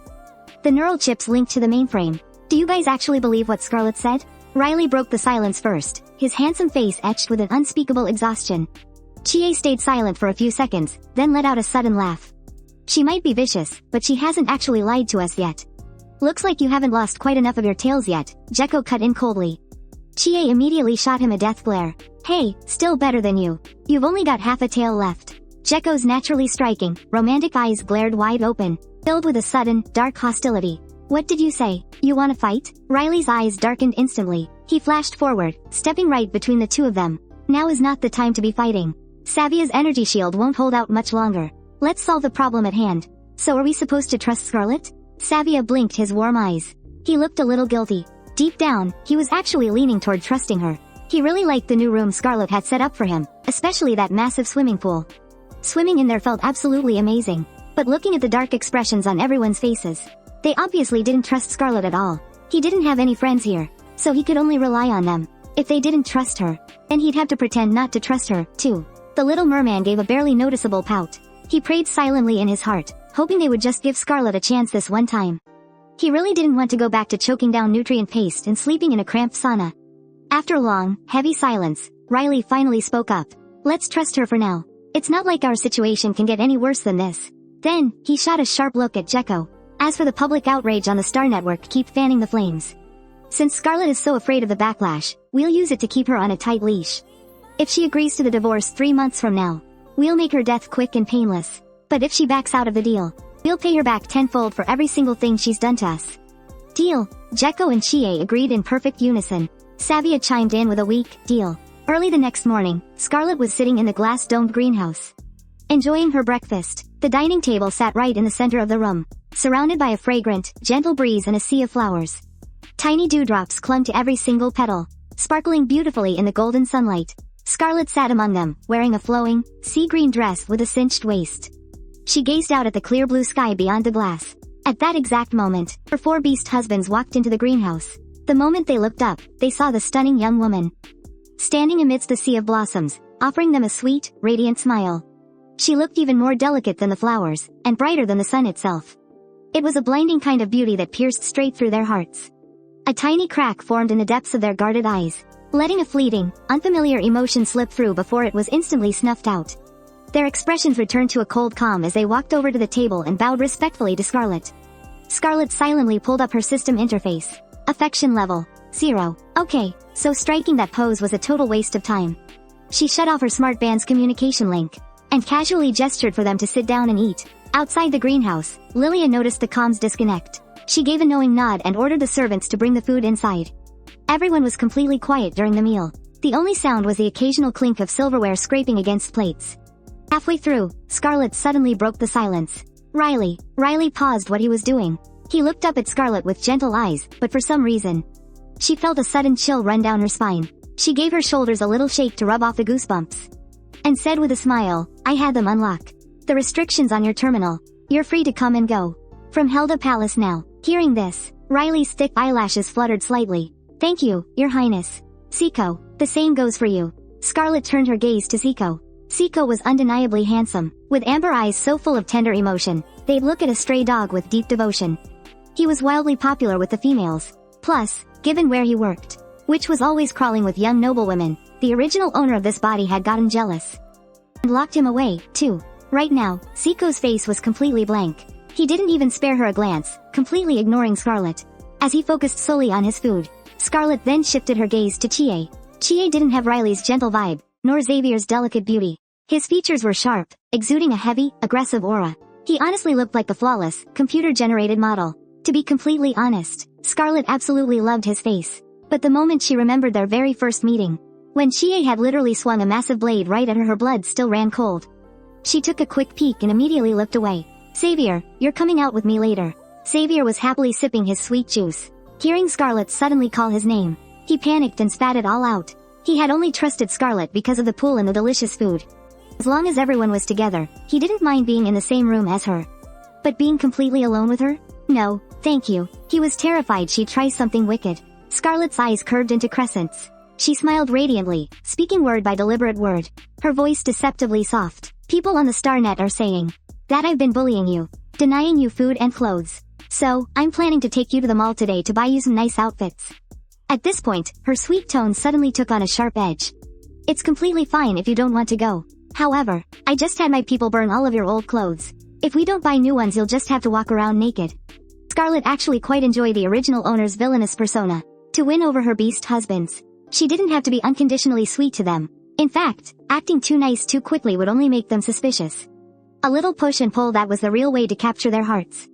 The neural chips linked to the mainframe. Do you guys actually believe what Scarlett said? Riley broke the silence first, his handsome face etched with an unspeakable exhaustion. Chie stayed silent for a few seconds, then let out a sudden laugh. She might be vicious, but she hasn't actually lied to us yet. Looks like you haven't lost quite enough of your tails yet, Jekko cut in coldly. Chie immediately shot him a death glare. Hey, still better than you. You've only got half a tail left. Jekko's naturally striking, romantic eyes glared wide open, filled with a sudden, dark hostility. What did you say? You wanna fight? Riley's eyes darkened instantly. He flashed forward, stepping right between the 2 of them. Now is not the time to be fighting. Savia's energy shield won't hold out much longer. Let's solve the problem at hand. So are we supposed to trust Scarlett? Savia blinked his warm eyes. He looked a little guilty. Deep down, he was actually leaning toward trusting her. He really liked the new room Scarlett had set up for him, especially that massive swimming pool. Swimming in there felt absolutely amazing. But looking at the dark expressions on everyone's faces, they obviously didn't trust Scarlett at all. He didn't have any friends here, so he could only rely on them. If they didn't trust her, then he'd have to pretend not to trust her, too. The little merman gave a barely noticeable pout. He prayed silently in his heart, hoping they would just give Scarlett a chance this one time. He really didn't want to go back to choking down nutrient paste and sleeping in a cramped sauna. After a long, heavy silence, Riley finally spoke up. Let's trust her for now. It's not like our situation can get any worse than this. Then, he shot a sharp look at Jekko. As for the public outrage on the Star Network, keep fanning the flames. Since Scarlett is so afraid of the backlash, we'll use it to keep her on a tight leash. If she agrees to the divorce 3 months from now, we'll make her death quick and painless. But if she backs out of the deal, we'll pay her back tenfold for every single thing she's done to us. Deal. Jekko and Chie agreed in perfect unison. Savia chimed in with a weak deal. Early the next morning, Scarlett was sitting in the glass-domed greenhouse, enjoying her breakfast. The dining table sat right in the center of the room, surrounded by a fragrant, gentle breeze and a sea of flowers. Tiny dewdrops clung to every single petal, sparkling beautifully in the golden sunlight. Scarlett sat among them, wearing a flowing, sea-green dress with a cinched waist. She gazed out at the clear blue sky beyond the glass. At that exact moment, her 4 beast husbands walked into the greenhouse. The moment they looked up, they saw the stunning young woman standing amidst the sea of blossoms, offering them a sweet, radiant smile. She looked even more delicate than the flowers, and brighter than the sun itself. It was a blinding kind of beauty that pierced straight through their hearts. A tiny crack formed in the depths of their guarded eyes, letting a fleeting, unfamiliar emotion slip through before it was instantly snuffed out. Their expressions returned to a cold calm as they walked over to the table and bowed respectfully to Scarlett. Scarlett silently pulled up her system interface. Affection level 0. Okay, so striking that pose was a total waste of time. She shut off her smart band's communication link, and casually gestured for them to sit down and eat. Outside the greenhouse, Lilia noticed the comms disconnect. She gave a knowing nod and ordered the servants to bring the food inside. Everyone was completely quiet during the meal. The only sound was the occasional clink of silverware scraping against plates. Halfway through, Scarlett suddenly broke the silence. Riley. Riley paused what he was doing. He looked up at Scarlett with gentle eyes, but for some reason, she felt a sudden chill run down her spine. She gave her shoulders a little shake to rub off the goosebumps. And said with a smile, I had them unlock. The restrictions on your terminal. You're free to come and go. From Helda Palace now. Hearing this, Riley's thick eyelashes fluttered slightly. Thank you, Your Highness. Zico, the same goes for you. Scarlett turned her gaze to Zico. Zico was undeniably handsome, with amber eyes so full of tender emotion, they'd look at a stray dog with deep devotion. He was wildly popular with the females. Plus, given where he worked, which was always crawling with young noblewomen, the original owner of this body had gotten jealous. And locked him away, too. Right now, Zico's face was completely blank. He didn't even spare her a glance, completely ignoring Scarlett. As he focused solely on his food, Scarlett then shifted her gaze to Chie. Chie didn't have Riley's gentle vibe, nor Xavier's delicate beauty. His features were sharp, exuding a heavy, aggressive aura. He honestly looked like the flawless, computer-generated model. To be completely honest, Scarlett absolutely loved his face. But the moment she remembered their very first meeting, when Chie had literally swung a massive blade right at her, her blood still ran cold. She took a quick peek and immediately looked away. Xavier, you're coming out with me later. Xavier was happily sipping his sweet juice. Hearing Scarlett suddenly call his name, he panicked and spat it all out. He had only trusted Scarlett because of the pool and the delicious food. As long as everyone was together, he didn't mind being in the same room as her. But being completely alone with her? No, thank you. He was terrified she'd try something wicked. Scarlett's eyes curved into crescents. She smiled radiantly, speaking word by deliberate word. Her voice deceptively soft. People on the Starnet are saying that I've been bullying you, denying you food and clothes. So, I'm planning to take you to the mall today to buy you some nice outfits. At this point, her sweet tone suddenly took on a sharp edge. It's completely fine if you don't want to go. However, I just had my people burn all of your old clothes. If we don't buy new ones, you'll just have to walk around naked. Scarlett actually quite enjoyed the original owner's villainous persona. To win over her beast husbands, she didn't have to be unconditionally sweet to them. In fact, acting too nice too quickly would only make them suspicious. A little push and pull, that was the real way to capture their hearts.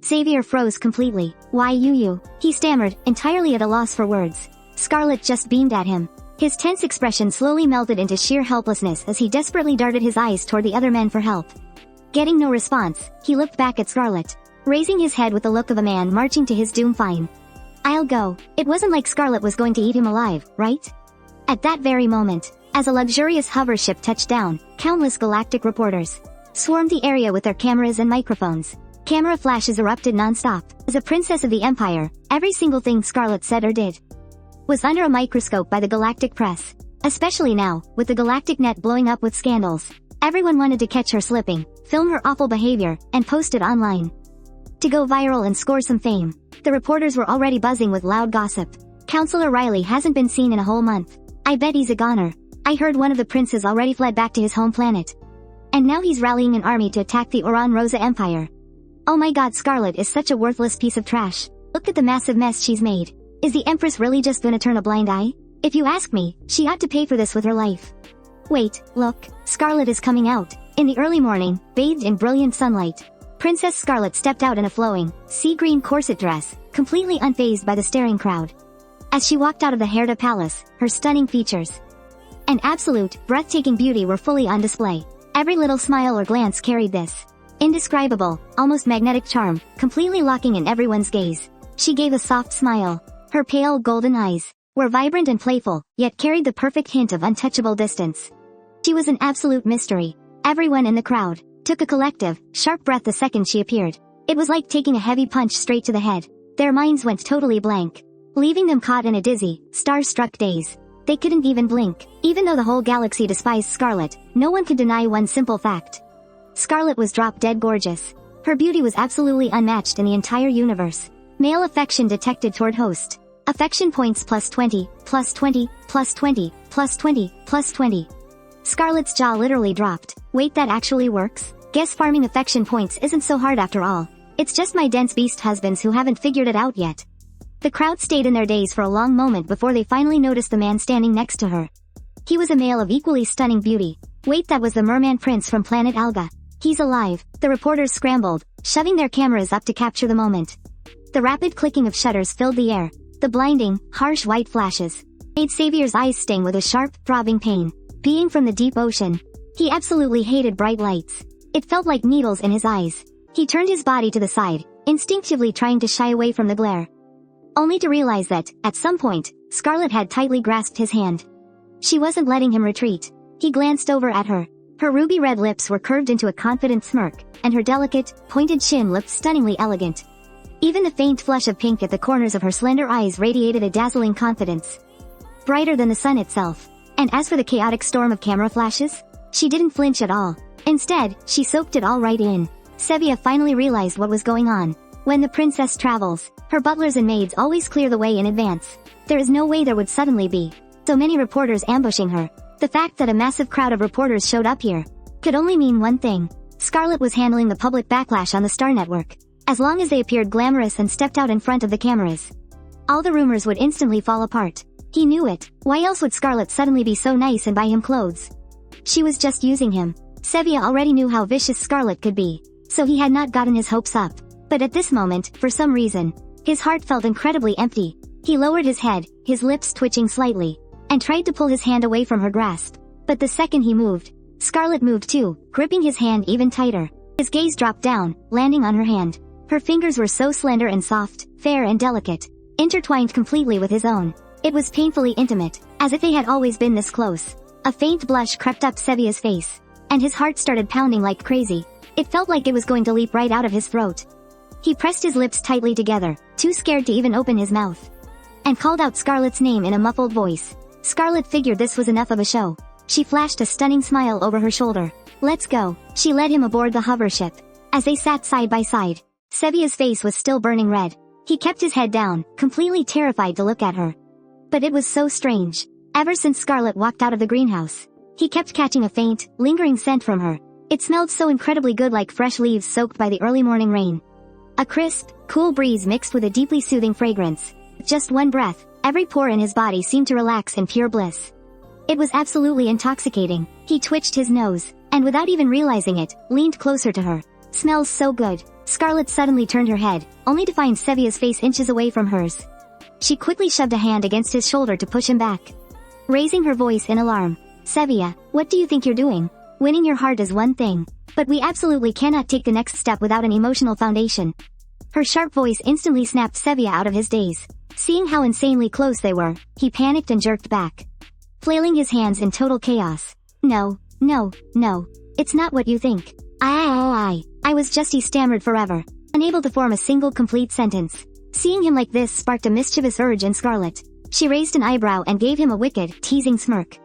Xavier froze completely. Why you? He stammered, entirely at a loss for words. Scarlett just beamed at him. His tense expression slowly melted into sheer helplessness as he desperately darted his eyes toward the other men for help. Getting no response, he looked back at Scarlett, raising his head with the look of a man marching to his doom. Fine. I'll go. It wasn't like Scarlett was going to eat him alive, right? At that very moment, as a luxurious hover ship touched down, countless galactic reporters swarmed the area with their cameras and microphones. Camera flashes erupted non-stop. As a princess of the Empire, every single thing Scarlett said or did was under a microscope by the galactic press. Especially now, with the galactic net blowing up with scandals. Everyone wanted to catch her slipping, film her awful behavior, and post it online. To go viral and score some fame. The reporters were already buzzing with loud gossip. Counselor Riley hasn't been seen in a whole month. I bet he's a goner. I heard one of the princes already fled back to his home planet. And now he's rallying an army to attack the Oran Rosa Empire. Oh my god, Scarlett is such a worthless piece of trash. Look at the massive mess she's made. Is the Empress really just gonna turn a blind eye? If you ask me, she ought to pay for this with her life. Wait, look, Scarlett is coming out. In the early morning, bathed in brilliant sunlight, Princess Scarlett stepped out in a flowing, sea-green corset dress, completely unfazed by the staring crowd. As she walked out of the Herda Palace, her stunning features and absolute, breathtaking beauty were fully on display. Every little smile or glance carried this indescribable, almost magnetic charm, completely locking in everyone's gaze. She gave a soft smile. Her pale golden eyes were vibrant and playful, yet carried the perfect hint of untouchable distance. She was an absolute mystery. Everyone in the crowd took a collective, sharp breath the second she appeared. It was like taking a heavy punch straight to the head. Their minds went totally blank, leaving them caught in a dizzy, star-struck daze. They couldn't even blink. Even though the whole galaxy despised Scarlett, no one could deny one simple fact. Scarlett was drop-dead gorgeous. Her beauty was absolutely unmatched in the entire universe. Male affection detected toward host. Affection points +20, +20, +20, +20, +20. Scarlett's jaw literally dropped. Wait, that actually works? Guess farming affection points isn't so hard after all. It's just my dense beast husbands who haven't figured it out yet. The crowd stayed in their daze for a long moment before they finally noticed the man standing next to her. He was a male of equally stunning beauty. Wait, that was the merman prince from planet Alga. He's alive. The reporters scrambled, shoving their cameras up to capture the moment. The rapid clicking of shutters filled the air. The blinding, harsh white flashes made Xavier's eyes sting with a sharp, throbbing pain. Being from the deep ocean, He absolutely hated bright lights. It felt like needles in his eyes. He turned his body to the side, instinctively trying to shy away from the glare. Only to realize that, at some point, Scarlett had tightly grasped his hand. She wasn't letting him retreat. He glanced over at her. Her ruby red lips were curved into a confident smirk, and her delicate, pointed chin looked stunningly elegant. Even the faint flush of pink at the corners of her slender eyes radiated a dazzling confidence. Brighter than the sun itself. And as for the chaotic storm of camera flashes, she didn't flinch at all. Instead, she soaked it all right in. Sevilla finally realized what was going on. When the princess travels, her butlers and maids always clear the way in advance. There is no way there would suddenly be so many reporters ambushing her. The fact that a massive crowd of reporters showed up here could only mean one thing. Scarlett was handling the public backlash on the Star Network. As long as they appeared glamorous and stepped out in front of the cameras, all the rumors would instantly fall apart. He knew it. Why else would Scarlett suddenly be so nice and buy him clothes? She was just using him. Sevilla already knew how vicious Scarlett could be, so he had not gotten his hopes up. But at this moment, for some reason, his heart felt incredibly empty. He lowered his head, his lips twitching slightly, and tried to pull his hand away from her grasp. But the second he moved, Scarlett moved too, gripping his hand even tighter. His gaze dropped down, landing on her hand. Her fingers were so slender and soft, fair and delicate, intertwined completely with his own. It was painfully intimate, as if they had always been this close. A faint blush crept up Sevilla's face, and his heart started pounding like crazy. It felt like it was going to leap right out of his throat. He pressed his lips tightly together, too scared to even open his mouth, and called out Scarlett's name in a muffled voice. Scarlett figured this was enough of a show. She flashed a stunning smile over her shoulder. "Let's go." She led him aboard the hover ship. As they sat side by side, Sevilla's face was still burning red. He kept his head down, completely terrified to look at her. But it was so strange. Ever since Scarlett walked out of the greenhouse, he kept catching a faint, lingering scent from her. It smelled so incredibly good, like fresh leaves soaked by the early morning rain. A crisp, cool breeze mixed with a deeply soothing fragrance. With just one breath, every pore in his body seemed to relax in pure bliss. It was absolutely intoxicating. He twitched his nose, and without even realizing it, leaned closer to her. "Smells so good." Scarlett suddenly turned her head, only to find Sevilla's face inches away from hers. She quickly shoved a hand against his shoulder to push him back, raising her voice in alarm. "Sevilla, what do you think you're doing? Winning your heart is one thing, but we absolutely cannot take the next step without an emotional foundation." Her sharp voice instantly snapped Sevilla out of his daze. Seeing how insanely close they were, he panicked and jerked back, flailing his hands in total chaos. "No, no, no. It's not what you think. I was just," he stammered forever, unable to form a single complete sentence. Seeing him like this sparked a mischievous urge in Scarlett. She raised an eyebrow and gave him a wicked, teasing smirk.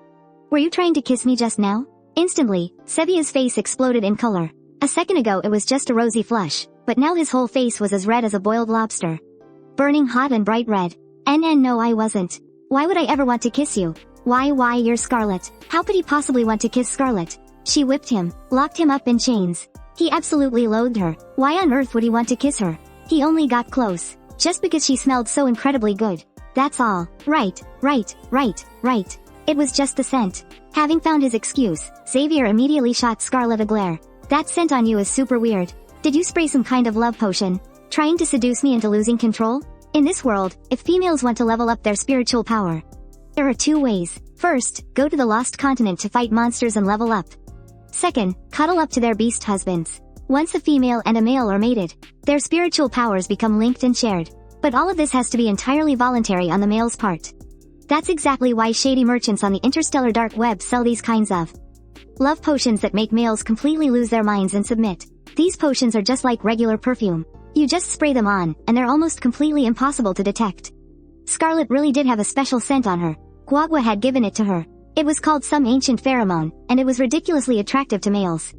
"Were you trying to kiss me just now?" Instantly, Sevilla's face exploded in color. A second ago it was just a rosy flush, but now his whole face was as red as a boiled lobster. Burning hot and bright red. No, I wasn't. Why would I ever want to kiss you? Why you're Scarlett. How could he possibly want to kiss Scarlett? She whipped him, locked him up in chains. He absolutely loathed her. Why on earth would he want to kiss her? He only got close, just because she smelled so incredibly good. That's all. Right. It was just the scent. Having found his excuse, Xavier immediately shot Scarlett a glare. "That scent on you is super weird. Did you spray some kind of love potion? Trying to seduce me into losing control?" In this world, if females want to level up their spiritual power, there are two ways. First, go to the Lost Continent to fight monsters and level up. Second, cuddle up to their beast husbands. Once a female and a male are mated, their spiritual powers become linked and shared. But all of this has to be entirely voluntary on the male's part. That's exactly why shady merchants on the interstellar dark web sell these kinds of love potions that make males completely lose their minds and submit. These potions are just like regular perfume. You just spray them on, and they're almost completely impossible to detect. Scarlett really did have a special scent on her. Guagua had given it to her. It was called some ancient pheromone, and it was ridiculously attractive to males.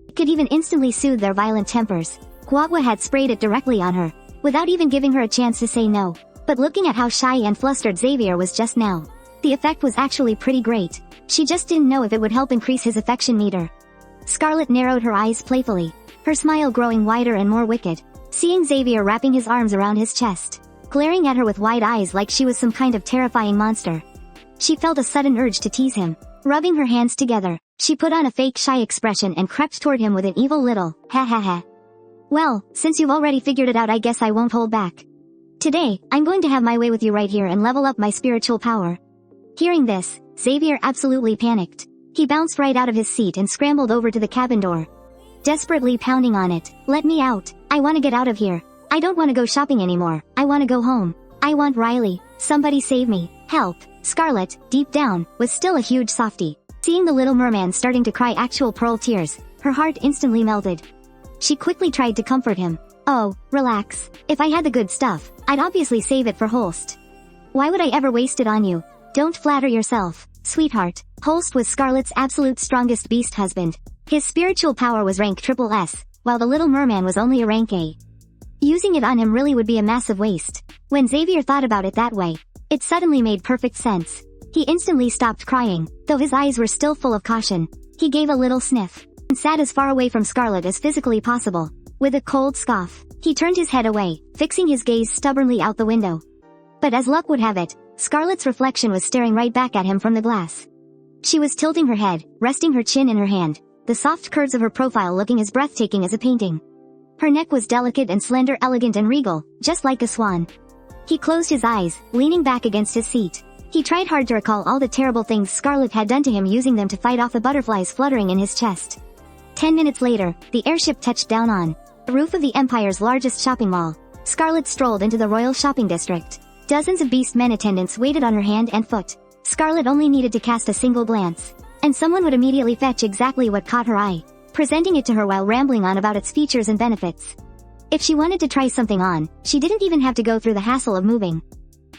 It could even instantly soothe their violent tempers. Guagua had sprayed it directly on her, without even giving her a chance to say no. But looking at how shy and flustered Xavier was just now, the effect was actually pretty great. She just didn't know if it would help increase his affection meter. Scarlett narrowed her eyes playfully, her smile growing wider and more wicked. Seeing Xavier wrapping his arms around his chest, glaring at her with wide eyes like she was some kind of terrifying monster, she felt a sudden urge to tease him. Rubbing her hands together, she put on a fake shy expression and crept toward him with an evil little, "Ha ha ha. Well, since you've already figured it out, I guess I won't hold back. Today, I'm going to have my way with you right here and level up my spiritual power." Hearing this, Xavier absolutely panicked. He bounced right out of his seat and scrambled over to the cabin door, desperately pounding on it. "Let me out. I want to get out of here. I don't want to go shopping anymore. I want to go home. I want Riley. Somebody save me. Help." Scarlett, deep down, was still a huge softie. Seeing the little merman starting to cry actual pearl tears, her heart instantly melted. She quickly tried to comfort him. "Oh, relax. If I had the good stuff, I'd obviously save it for Holst. Why would I ever waste it on you? Don't flatter yourself, sweetheart." Holst was Scarlett's absolute strongest beast husband. His spiritual power was rank triple S, while the little merman was only a rank A. Using it on him really would be a massive waste. When Xavier thought about it that way, it suddenly made perfect sense. He instantly stopped crying, though his eyes were still full of caution. He gave a little sniff, and sat as far away from Scarlett as physically possible. With a cold scoff, he turned his head away, fixing his gaze stubbornly out the window. But as luck would have it, Scarlett's reflection was staring right back at him from the glass. She was tilting her head, resting her chin in her hand, the soft curves of her profile looking as breathtaking as a painting. Her neck was delicate and slender, elegant and regal, just like a swan. He closed his eyes, leaning back against his seat. He tried hard to recall all the terrible things Scarlett had done to him, using them to fight off the butterflies fluttering in his chest. 10 minutes later, the airship touched down on the roof of the Empire's largest shopping mall. Scarlett strolled into the royal shopping district. Dozens of Beastmen attendants waited on her hand and foot. Scarlett only needed to cast a single glance, and someone would immediately fetch exactly what caught her eye, presenting it to her while rambling on about its features and benefits. If she wanted to try something on, she didn't even have to go through the hassle of moving.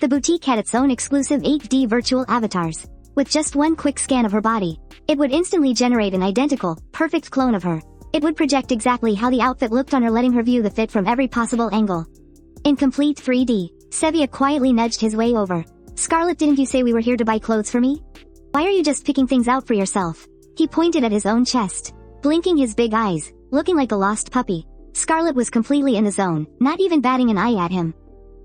The boutique had its own exclusive 8D virtual avatars. With just one quick scan of her body, it would instantly generate an identical, perfect clone of her. It would project exactly how the outfit looked on her, letting her view the fit from every possible angle. In complete 3D, Sevilla quietly nudged his way over. "Scarlett, didn't you say we were here to buy clothes for me? Why are you just picking things out for yourself?" He pointed at his own chest, blinking his big eyes, looking like a lost puppy. Scarlett was completely in the zone, not even batting an eye at him.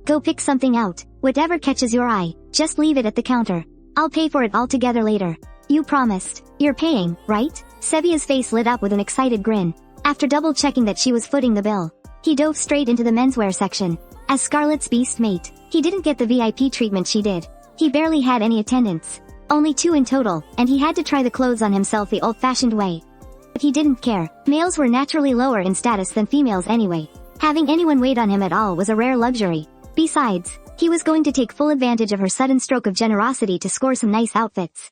"Go pick something out, whatever catches your eye, just leave it at the counter. I'll pay for it all together later. You promised. You're paying, right?" Sevilla's face lit up with an excited grin. After double-checking that she was footing the bill, he dove straight into the menswear section. As Scarlett's beast mate, he didn't get the VIP treatment she did. He barely had any attendants. Only 2 in total, and he had to try the clothes on himself the old-fashioned way. But he didn't care. Males were naturally lower in status than females anyway. Having anyone wait on him at all was a rare luxury. Besides, he was going to take full advantage of her sudden stroke of generosity to score some nice outfits.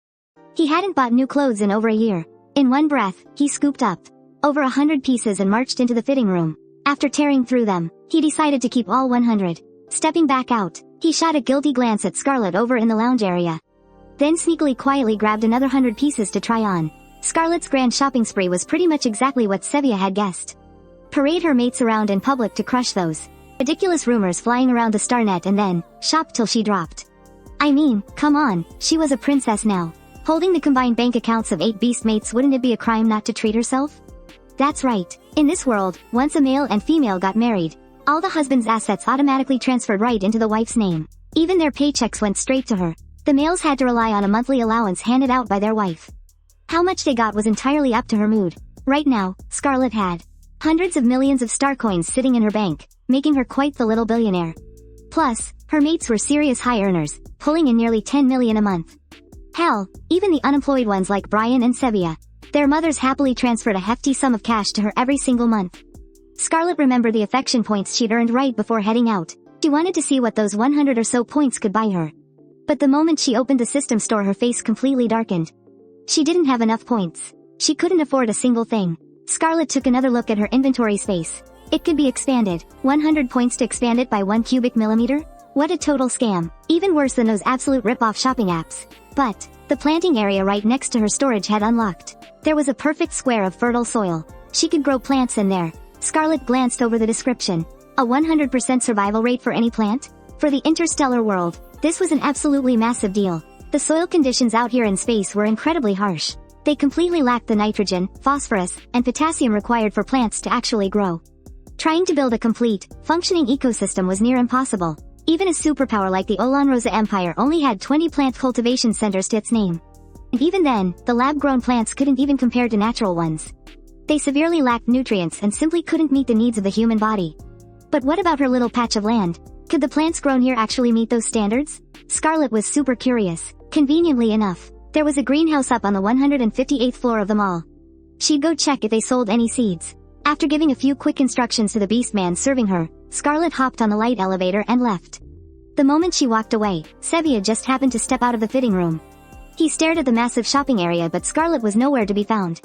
He hadn't bought new clothes in over a year. In one breath, he scooped up over 100 pieces and marched into the fitting room. After tearing through them, he decided to keep all 100. Stepping back out, he shot a guilty glance at Scarlett over in the lounge area. Then sneakily quietly grabbed another 100 pieces to try on. Scarlett's grand shopping spree was pretty much exactly what Sevilla had guessed. Parade her mates around in public to crush those ridiculous rumors flying around the starnet, and then shop till she dropped. I mean, come on, she was a princess now. Holding the combined bank accounts of 8 beast mates, wouldn't it be a crime not to treat herself? That's right. In this world, once a male and female got married, all the husband's assets automatically transferred right into the wife's name. Even their paychecks went straight to her. The males had to rely on a monthly allowance handed out by their wife. How much they got was entirely up to her mood. Right now, Scarlett had hundreds of millions of star coins sitting in her bank, making her quite the little billionaire. Plus, her mates were serious high earners, pulling in nearly 10 million a month. Hell, even the unemployed ones like Brian and Sevilla, their mothers happily transferred a hefty sum of cash to her every single month. Scarlett remembered the affection points she'd earned right before heading out. She wanted to see what those 100 or so points could buy her. But the moment she opened the system store, her face completely darkened. She didn't have enough points. She couldn't afford a single thing. Scarlett took another look at her inventory space. It could be expanded. 100 points to expand it by 1 cubic millimeter? What a total scam. Even worse than those absolute rip-off shopping apps. But the planting area right next to her storage had unlocked. There was a perfect square of fertile soil. She could grow plants in there. Scarlett glanced over the description. A 100% survival rate for any plant? For the interstellar world, this was an absolutely massive deal. The soil conditions out here in space were incredibly harsh. They completely lacked the nitrogen, phosphorus, and potassium required for plants to actually grow. Trying to build a complete, functioning ecosystem was near impossible. Even a superpower like the Olan Rosa Empire only had 20 plant cultivation centers to its name. And even then, the lab-grown plants couldn't even compare to natural ones. They severely lacked nutrients and simply couldn't meet the needs of the human body. But what about her little patch of land? Could the plants grown here actually meet those standards? Scarlett was super curious. Conveniently enough, There was a greenhouse up on the 158th floor of the mall. She'd go check if they sold any seeds. After giving a few quick instructions to the Beastman serving her, Scarlett hopped on the light elevator and left. The moment she walked away, Sevilla just happened to step out of the fitting room. He stared at the massive shopping area, but Scarlett was nowhere to be found.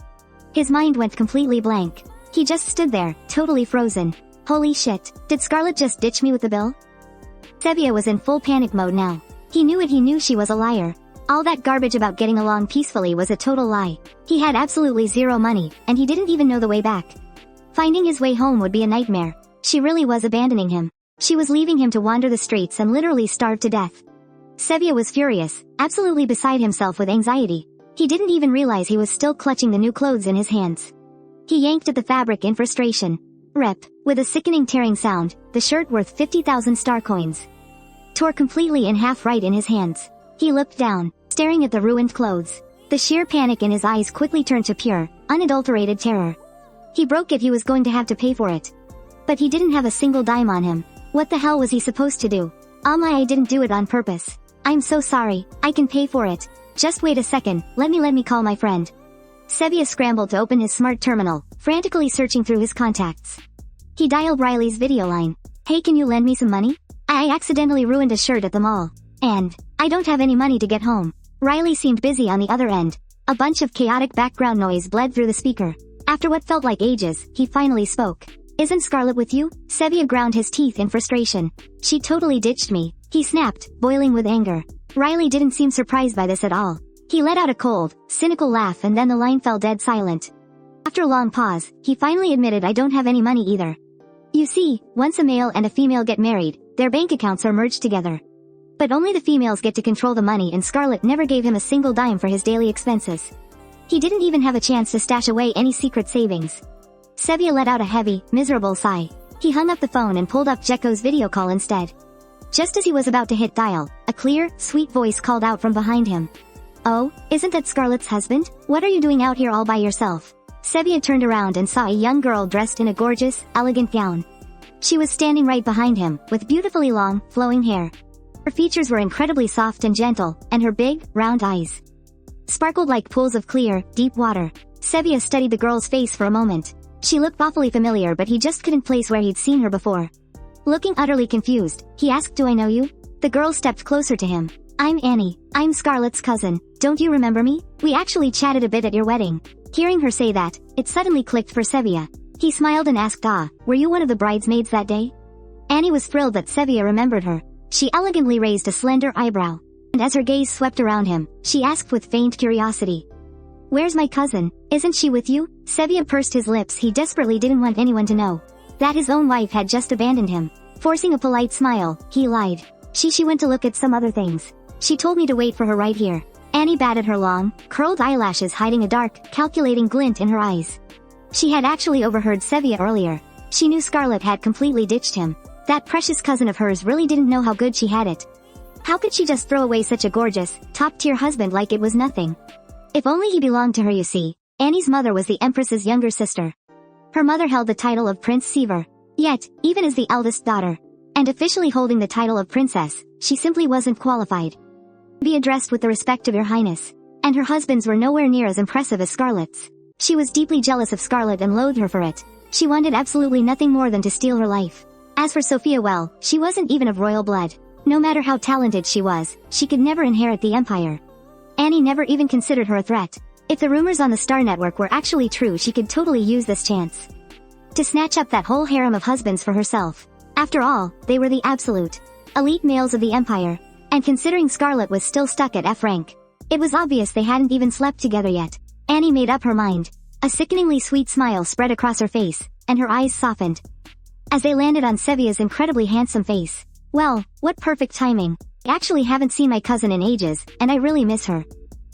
His mind went completely blank. He just stood there, totally frozen. Holy shit, did Scarlett just ditch me with the bill? Sevilla was in full panic mode now. He knew she was a liar. All that garbage about getting along peacefully was a total lie. He had absolutely zero money, and he didn't even know the way back. Finding his way home would be a nightmare. She really was abandoning him. She was leaving him to wander the streets and literally starve to death. Sevilla was furious, absolutely beside himself with anxiety. He didn't even realize he was still clutching the new clothes in his hands. He yanked at the fabric in frustration. Rip, with a sickening tearing sound, the shirt worth 50,000 star coins tore completely in half right in his hands. He looked down, staring at the ruined clothes. The sheer panic in his eyes quickly turned to pure, unadulterated terror. He broke it. He was going to have to pay for it. But he didn't have a single dime on him. What the hell was he supposed to do? I didn't do it on purpose. I'm so sorry, I can pay for it. Just wait a second, let me call my friend. Sevilla scrambled to open his smart terminal, frantically searching through his contacts. He dialed Riley's video line. Hey, can you lend me some money? I accidentally ruined a shirt at the mall. And I don't have any money to get home. Riley seemed busy on the other end. A bunch of chaotic background noise bled through the speaker. After what felt like ages, he finally spoke. Isn't Scarlett with you? Sevilla ground his teeth in frustration. She totally ditched me, he snapped, boiling with anger. Riley didn't seem surprised by this at all. He let out a cold, cynical laugh, and then the line fell dead silent. After a long pause, he finally admitted, I don't have any money either. You see, once a male and a female get married, their bank accounts are merged together. But only the females get to control the money, and Scarlett never gave him a single dime for his daily expenses. He didn't even have a chance to stash away any secret savings. Sevilla let out a heavy, miserable sigh. He hung up the phone and pulled up Jekko's video call instead. Just as he was about to hit dial, a clear, sweet voice called out from behind him. Oh, isn't that Scarlett's husband? What are you doing out here all by yourself? Sevilla turned around and saw a young girl dressed in a gorgeous, elegant gown. She was standing right behind him, with beautifully long, flowing hair. Her features were incredibly soft and gentle, and her big, round eyes sparkled like pools of clear, deep water. Sevilla studied the girl's face for a moment. She looked awfully familiar, but he just couldn't place where he'd seen her before. Looking utterly confused, he asked, Do I know you? The girl stepped closer to him. I'm Annie. I'm Scarlett's cousin. Don't you remember me? We actually chatted a bit at your wedding. Hearing her say that, it suddenly clicked for Sevilla. He smiled and asked, were you one of the bridesmaids that day? Annie was thrilled that Sevilla remembered her. She elegantly raised a slender eyebrow. And as her gaze swept around him, she asked with feigned curiosity. Where's my cousin? Isn't she with you? Sevilla pursed his lips. He desperately didn't want anyone to know that his own wife had just abandoned him. Forcing a polite smile, he lied. She went to look at some other things. She told me to wait for her right here. Annie batted her long, curled eyelashes, hiding a dark, calculating glint in her eyes. She had actually overheard Sevilla earlier. She knew Scarlett had completely ditched him. That precious cousin of hers really didn't know how good she had it. How could she just throw away such a gorgeous, top-tier husband like it was nothing? If only he belonged to her, you see. Annie's mother was the Empress's younger sister. Her mother held the title of Prince Seaver. Yet, even as the eldest daughter, and officially holding the title of princess, she simply wasn't qualified to be addressed with the respect of Your Highness. And her husbands were nowhere near as impressive as Scarlett's. She was deeply jealous of Scarlett and loathed her for it. She wanted absolutely nothing more than to steal her life. As for Sophia, well, she wasn't even of royal blood. No matter how talented she was, she could never inherit the empire. Annie never even considered her a threat. If the rumors on the Star Network were actually true, she could totally use this chance to snatch up that whole harem of husbands for herself. After all, they were the absolute elite males of the empire. And considering Scarlett was still stuck at F rank, it was obvious they hadn't even slept together yet. Annie made up her mind. A sickeningly sweet smile spread across her face, and her eyes softened as they landed on Sevilla's incredibly handsome face. Well, what perfect timing. I actually haven't seen my cousin in ages, and I really miss her.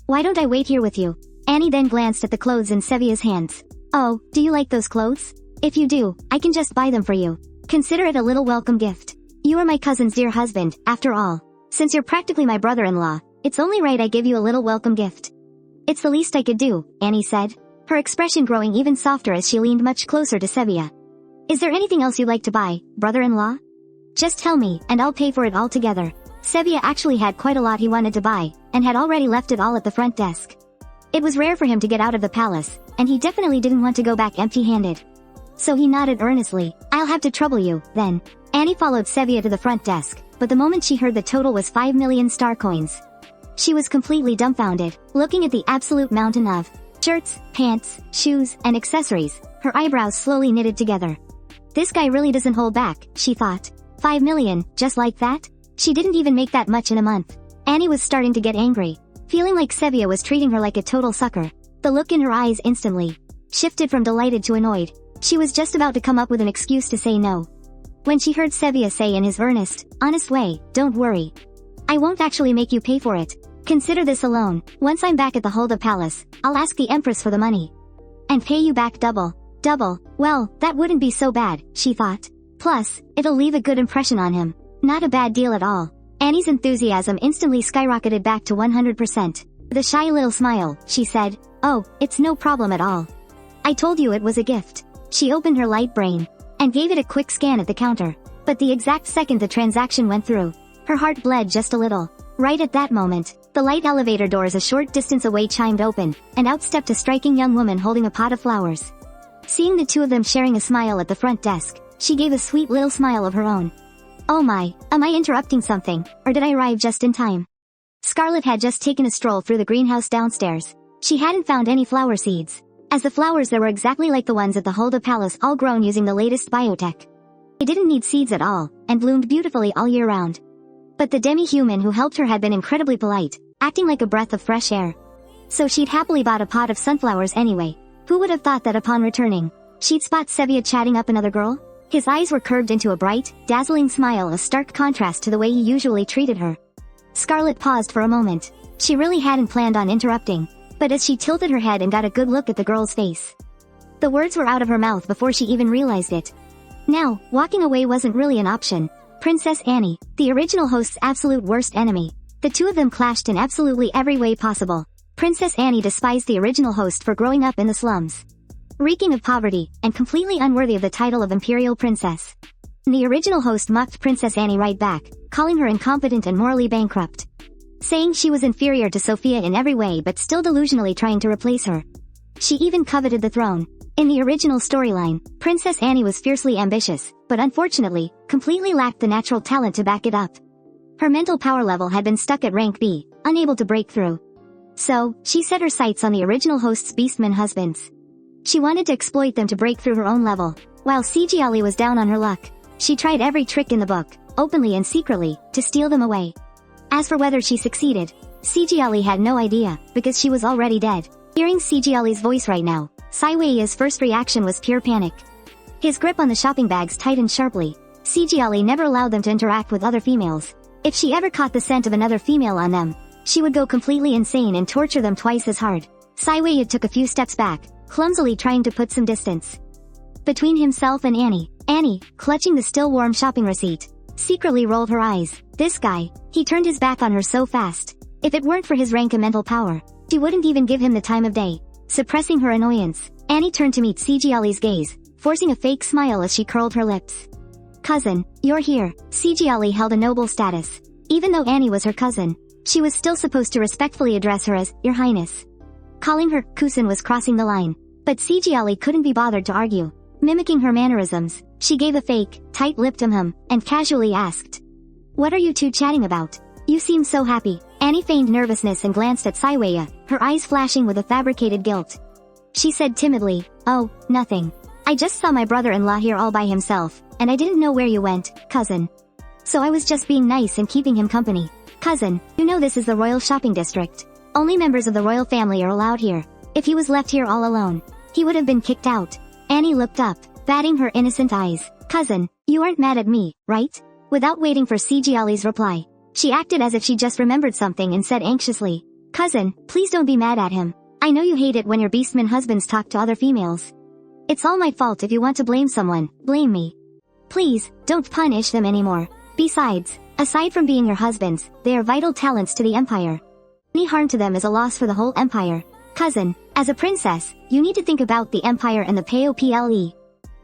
Why don't I wait here with you? Annie then glanced at the clothes in Sevilla's hands. Oh, do you like those clothes? If you do, I can just buy them for you. Consider it a little welcome gift. You are my cousin's dear husband, after all. Since you're practically my brother-in-law, it's only right I give you a little welcome gift. It's the least I could do, Annie said, her expression growing even softer as she leaned much closer to Sevilla. Is there anything else you'd like to buy, brother-in-law? Just tell me, and I'll pay for it all together. Sevilla actually had quite a lot he wanted to buy, and had already left it all at the front desk. It was rare for him to get out of the palace, and he definitely didn't want to go back empty-handed. So he nodded earnestly. I'll have to trouble you, then. Annie followed Sevilla to the front desk, but the moment she heard the total was 5 million star coins, she was completely dumbfounded, looking at the absolute mountain of shirts, pants, shoes, and accessories. Her eyebrows slowly knitted together. This guy really doesn't hold back, she thought. 5 million, just like that? She didn't even make that much in a month. Annie was starting to get angry, feeling like Sevilla was treating her like a total sucker. The look in her eyes instantly shifted from delighted to annoyed. She was just about to come up with an excuse to say no, when she heard Sevilla say in his earnest, honest way, don't worry. I won't actually make you pay for it. Consider this a loan. Once I'm back at the Hulda Palace, I'll ask the Empress for the money, and pay you back double. Double? Well, that wouldn't be so bad, she thought. Plus, it'll leave a good impression on him. Not a bad deal at all. Annie's enthusiasm instantly skyrocketed back to 100%. With a shy little smile, she said, oh, it's no problem at all. I told you it was a gift. She opened her light brain, and gave it a quick scan at the counter. But the exact second the transaction went through, her heart bled just a little. Right at that moment, the light elevator doors a short distance away chimed open, and out stepped a striking young woman holding a pot of flowers. Seeing the two of them sharing a smile at the front desk, she gave a sweet little smile of her own. Oh my, am I interrupting something, or did I arrive just in time? Scarlett had just taken a stroll through the greenhouse downstairs. She hadn't found any flower seeds, as the flowers there were exactly like the ones at the Hulda Palace, all grown using the latest biotech. They didn't need seeds at all, and bloomed beautifully all year round. But the demi-human who helped her had been incredibly polite, acting like a breath of fresh air. So she'd happily bought a pot of sunflowers anyway. Who would have thought that upon returning, she'd spot Sevilla chatting up another girl? His eyes were curved into a bright, dazzling smile, a stark contrast to the way he usually treated her. Scarlett paused for a moment. She really hadn't planned on interrupting, but as she tilted her head and got a good look at the girl's face, the words were out of her mouth before she even realized it. Now, walking away wasn't really an option. Princess Annie, the original host's absolute worst enemy. The two of them clashed in absolutely every way possible. Princess Annie despised the original host for growing up in the slums, reeking of poverty, and completely unworthy of the title of imperial princess. The original host mocked Princess Annie right back, calling her incompetent and morally bankrupt, saying she was inferior to Sophia in every way but still delusionally trying to replace her. She even coveted the throne. In the original storyline, Princess Annie was fiercely ambitious, but unfortunately, completely lacked the natural talent to back it up. Her mental power level had been stuck at rank B, unable to break through. So, she set her sights on the original host's Beastmen husbands. She wanted to exploit them to break through her own level. While Scarlett was down on her luck, she tried every trick in the book, openly and secretly, to steal them away. As for whether she succeeded, Scarlett had no idea, because she was already dead. Hearing Scarlett's voice right now, Saiwei's first reaction was pure panic. His grip on the shopping bags tightened sharply. Scarlett never allowed them to interact with other females. If she ever caught the scent of another female on them, she would go completely insane and torture them twice as hard. Saiwei took a few steps back, clumsily trying to put some distance between himself and Annie. Annie, clutching the still warm shopping receipt, secretly rolled her eyes. This guy, he turned his back on her so fast. If it weren't for his rank and mental power, she wouldn't even give him the time of day. Suppressing her annoyance, Annie turned to meet Scarlett's gaze, forcing a fake smile as she curled her lips. Cousin, you're here. Scarlett held a noble status. Even though Annie was her cousin, she was still supposed to respectfully address her as, Your Highness. Calling her cousin was crossing the line, but Scarlett couldn't be bothered to argue. Mimicking her mannerisms, she gave a fake, tight-lipped and casually asked, What are you two chatting about? You seem so happy. Annie feigned nervousness and glanced at Saiwei, her eyes flashing with a fabricated guilt. She said timidly, Oh, nothing. I just saw my brother-in-law here all by himself, and I didn't know where you went, cousin. So I was just being nice and keeping him company. Cousin, you know this is the royal shopping district. Only members of the royal family are allowed here. If he was left here all alone, he would have been kicked out. Annie looked up, batting her innocent eyes. Cousin, you aren't mad at me, right? Without waiting for Scarlett's reply, she acted as if she just remembered something and said anxiously, Cousin, please don't be mad at him. I know you hate it when your Beastmen husbands talk to other females. It's all my fault. If you want to blame someone, blame me. Please, don't punish them anymore. Besides, aside from being your husbands, they are vital talents to the empire. Any harm to them is a loss for the whole empire. Cousin, as a princess, you need to think about the empire and the POPLE.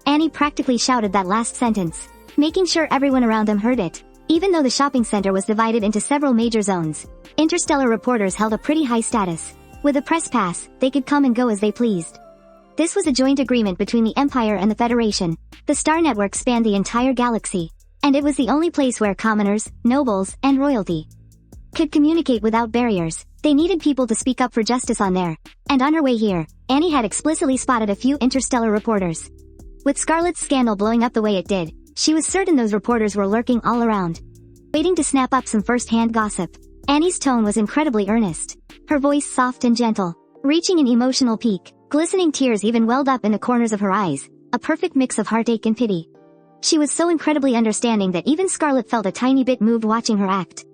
Annie practically shouted that last sentence, making sure everyone around them heard it. Even though the shopping center was divided into several major zones, interstellar reporters held a pretty high status. With a press pass, they could come and go as they pleased. This was a joint agreement between the Empire and the Federation. The Star Network spanned the entire galaxy, and it was the only place where commoners, nobles, and royalty could communicate without barriers. They needed people to speak up for justice on there. And on her way here, Annie had explicitly spotted a few interstellar reporters. With Scarlett's scandal blowing up the way it did, she was certain those reporters were lurking all around, waiting to snap up some first-hand gossip. Annie's tone was incredibly earnest, her voice soft and gentle, reaching an emotional peak. Glistening tears even welled up in the corners of her eyes, a perfect mix of heartache and pity. She was so incredibly understanding that even Scarlett felt a tiny bit moved watching her act.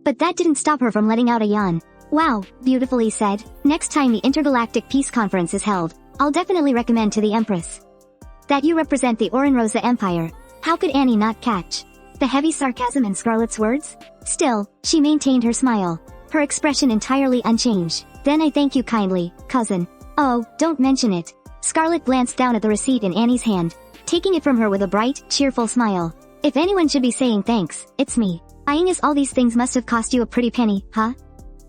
But that didn't stop her from letting out a yawn. Wow, beautifully said. Next time the Intergalactic Peace Conference is held, I'll definitely recommend to the Empress that you represent the Oranrosa Empire. How could Annie not catch the heavy sarcasm in Scarlett's words? Still, she maintained her smile, her expression entirely unchanged. Then I thank you kindly, cousin. Oh, don't mention it. Scarlett glanced down at the receipt in Annie's hand, taking it from her with a bright, cheerful smile. If anyone should be saying thanks, it's me. Eyeing as all these things must have cost you a pretty penny, huh?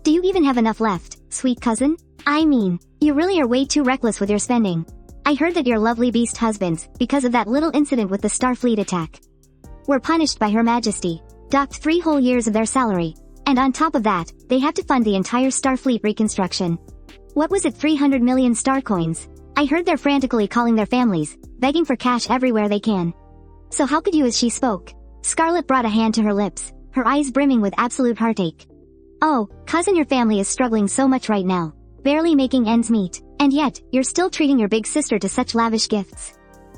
Do you even have enough left, sweet cousin? I mean, you really are way too reckless with your spending. I heard that your lovely beast husbands, because of that little incident with the Starfleet attack, were punished by Her Majesty, docked 3 whole years of their salary, and on top of that, they had to fund the entire Starfleet reconstruction. What was it, 300 million star coins? I heard they're frantically calling their families, begging for cash everywhere they can. So how could you? As she spoke, Scarlett brought a hand to her lips, her eyes brimming with absolute heartache. Oh, cousin, your family is struggling so much right now, barely making ends meet, and yet, you're still treating your big sister to such lavish gifts.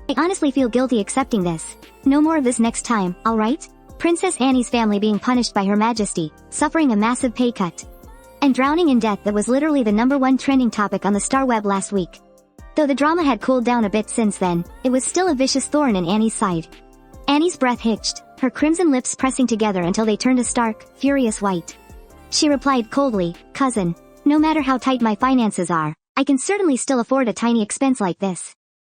I honestly feel guilty accepting this. No more of this next time, alright? Princess Annie's family being punished by Her Majesty, suffering a massive pay cut, and drowning in debt that was literally the #1 trending topic on the Star Web last week. Though the drama had cooled down a bit since then, it was still a vicious thorn in Annie's side. Annie's breath hitched, her crimson lips pressing together until they turned a stark, furious white. She replied coldly, cousin, no matter how tight my finances are, I can certainly still afford a tiny expense like this.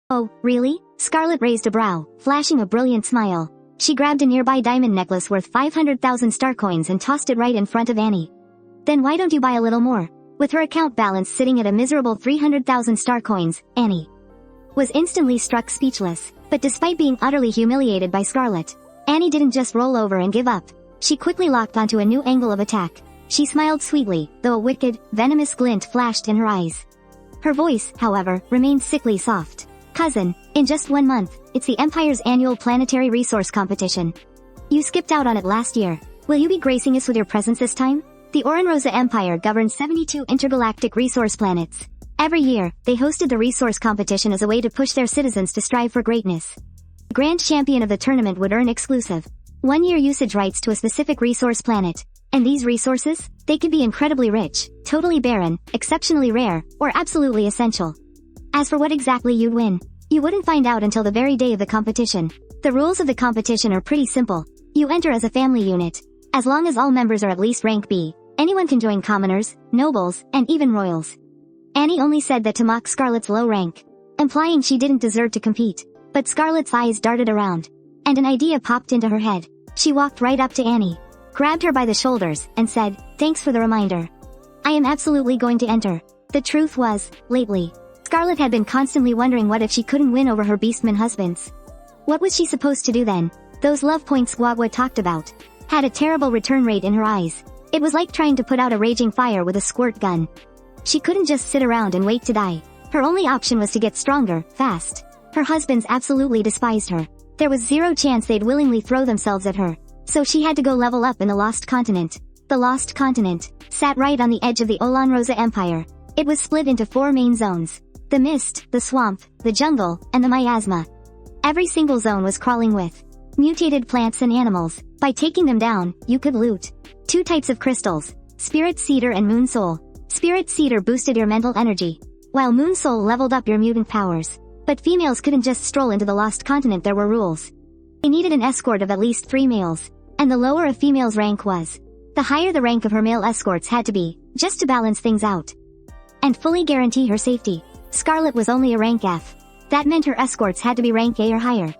Oh, really? Scarlett raised a brow, flashing a brilliant smile. She grabbed a nearby diamond necklace worth 500,000 star coins and tossed it right in front of Annie. Then why don't you buy a little more? With her account balance sitting at a miserable 300,000 star coins, Annie was instantly struck speechless. But despite being utterly humiliated by Scarlett, Annie didn't just roll over and give up. She quickly locked onto a new angle of attack. She smiled sweetly, though a wicked, venomous glint flashed in her eyes. Her voice, however, remained sickly soft. Cousin, in just 1 month, it's the Empire's annual planetary resource competition. You skipped out on it last year. Will you be gracing us with your presence this time? The Oranrosa Empire governs 72 intergalactic resource planets. Every year, they hosted the resource competition as a way to push their citizens to strive for greatness. The grand champion of the tournament would earn exclusive 1-year usage rights to a specific resource planet. And these resources, they could be incredibly rich, totally barren, exceptionally rare, or absolutely essential. As for what exactly you'd win, you wouldn't find out until the very day of the competition. The rules of the competition are pretty simple. You enter as a family unit. As long as all members are at least rank B, anyone can join commoners, nobles, and even royals. Annie only said that to mock Scarlett's low rank, implying she didn't deserve to compete. But Scarlett's eyes darted around, and an idea popped into her head. She walked right up to Annie, grabbed her by the shoulders, and said, thanks for the reminder. I am absolutely going to enter. The truth was, lately, Scarlett had been constantly wondering what if she couldn't win over her Beastmen husbands. What was she supposed to do then? Those love points Guagua talked about had a terrible return rate in her eyes. It was like trying to put out a raging fire with a squirt gun. She couldn't just sit around and wait to die. Her only option was to get stronger, fast. Her husbands absolutely despised her. There was zero chance they'd willingly throw themselves at her. So she had to go level up in the Lost Continent. The Lost Continent sat right on the edge of the Oranrosa Empire. It was split into 4 main zones: the mist, the swamp, the jungle, and the miasma. Every single zone was crawling with mutated plants and animals. By taking them down, you could loot 2 types of crystals: Spirit Cedar and Moon Soul. Spirit Cedar boosted your mental energy, while Moon Soul leveled up your mutant powers. But females couldn't just stroll into the Lost Continent. There were rules. They needed an escort of at least 3 males. And the lower a female's rank was, the higher the rank of her male escorts had to be, just to balance things out and fully guarantee her safety. Scarlett was only a rank F. That meant her escorts had to be rank A or higher.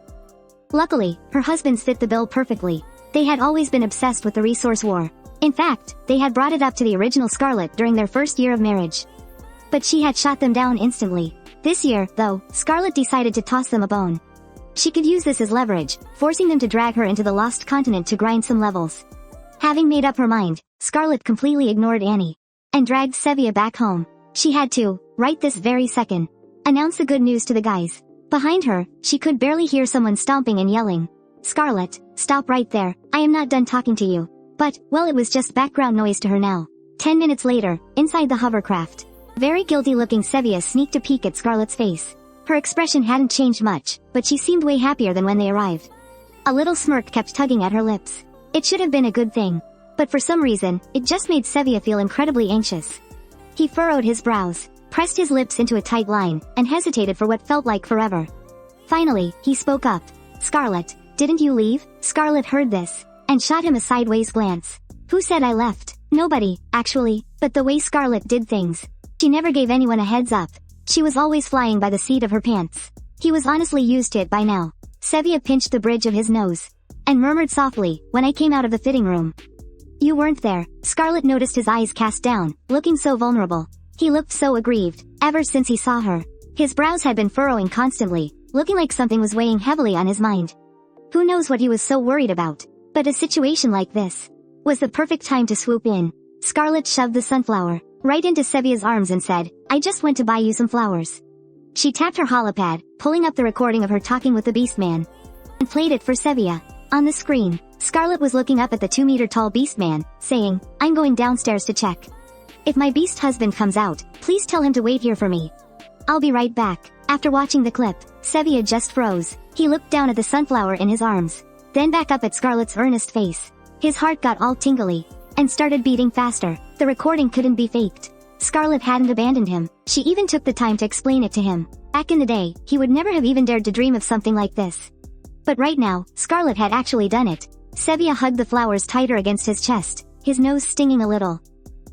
Luckily, her husbands fit the bill perfectly. They had always been obsessed with the resource war. In fact, they had brought it up to the original Scarlett during their first year of marriage. But she had shot them down instantly. This year, though, Scarlett decided to toss them a bone. She could use this as leverage, forcing them to drag her into the lost continent to grind some levels. Having made up her mind, Scarlett completely ignored Annie and dragged Sevilla back home. She had to, right this very second, announce the good news to the guys. Behind her, she could barely hear someone stomping and yelling. "Scarlett, stop right there, I am not done talking to you." But, well, it was just background noise to her now. 10 minutes later, inside the hovercraft, very guilty-looking Sevilla sneaked a peek at Scarlett's face. Her expression hadn't changed much, but she seemed way happier than when they arrived. A little smirk kept tugging at her lips. It should have been a good thing. But for some reason, it just made Sevilla feel incredibly anxious. He furrowed his brows, pressed his lips into a tight line, and hesitated for what felt like forever. Finally, he spoke up. "Scarlett, didn't you leave?" Scarlett heard this and shot him a sideways glance. "Who said I left?" "Nobody, actually, but the way Scarlett did things. She never gave anyone a heads up. She was always flying by the seat of her pants." He was honestly used to it by now. Sevilla pinched the bridge of his nose and murmured softly, "When I came out of the fitting room." "You weren't there." Scarlett noticed his eyes cast down, looking so vulnerable. He looked so aggrieved, ever since he saw her. His brows had been furrowing constantly, looking like something was weighing heavily on his mind. Who knows what he was so worried about? But a situation like this was the perfect time to swoop in. Scarlett shoved the sunflower right into Sevilla's arms and said, "I just went to buy you some flowers." She tapped her holopad, pulling up the recording of her talking with the Beastman, and played it for Sevilla. On the screen, Scarlett was looking up at the 2-meter-tall Beastman, saying, "I'm going downstairs to check. If my beast husband comes out, please tell him to wait here for me. I'll be right back." After watching the clip, Sevilla just froze. He looked down at the sunflower in his arms, then back up at Scarlett's earnest face. His heart got all tingly and started beating faster. The recording couldn't be faked. Scarlett hadn't abandoned him. She even took the time to explain it to him. Back in the day, he would never have even dared to dream of something like this. But right now, Scarlett had actually done it. Sevilla hugged the flowers tighter against his chest, his nose stinging a little.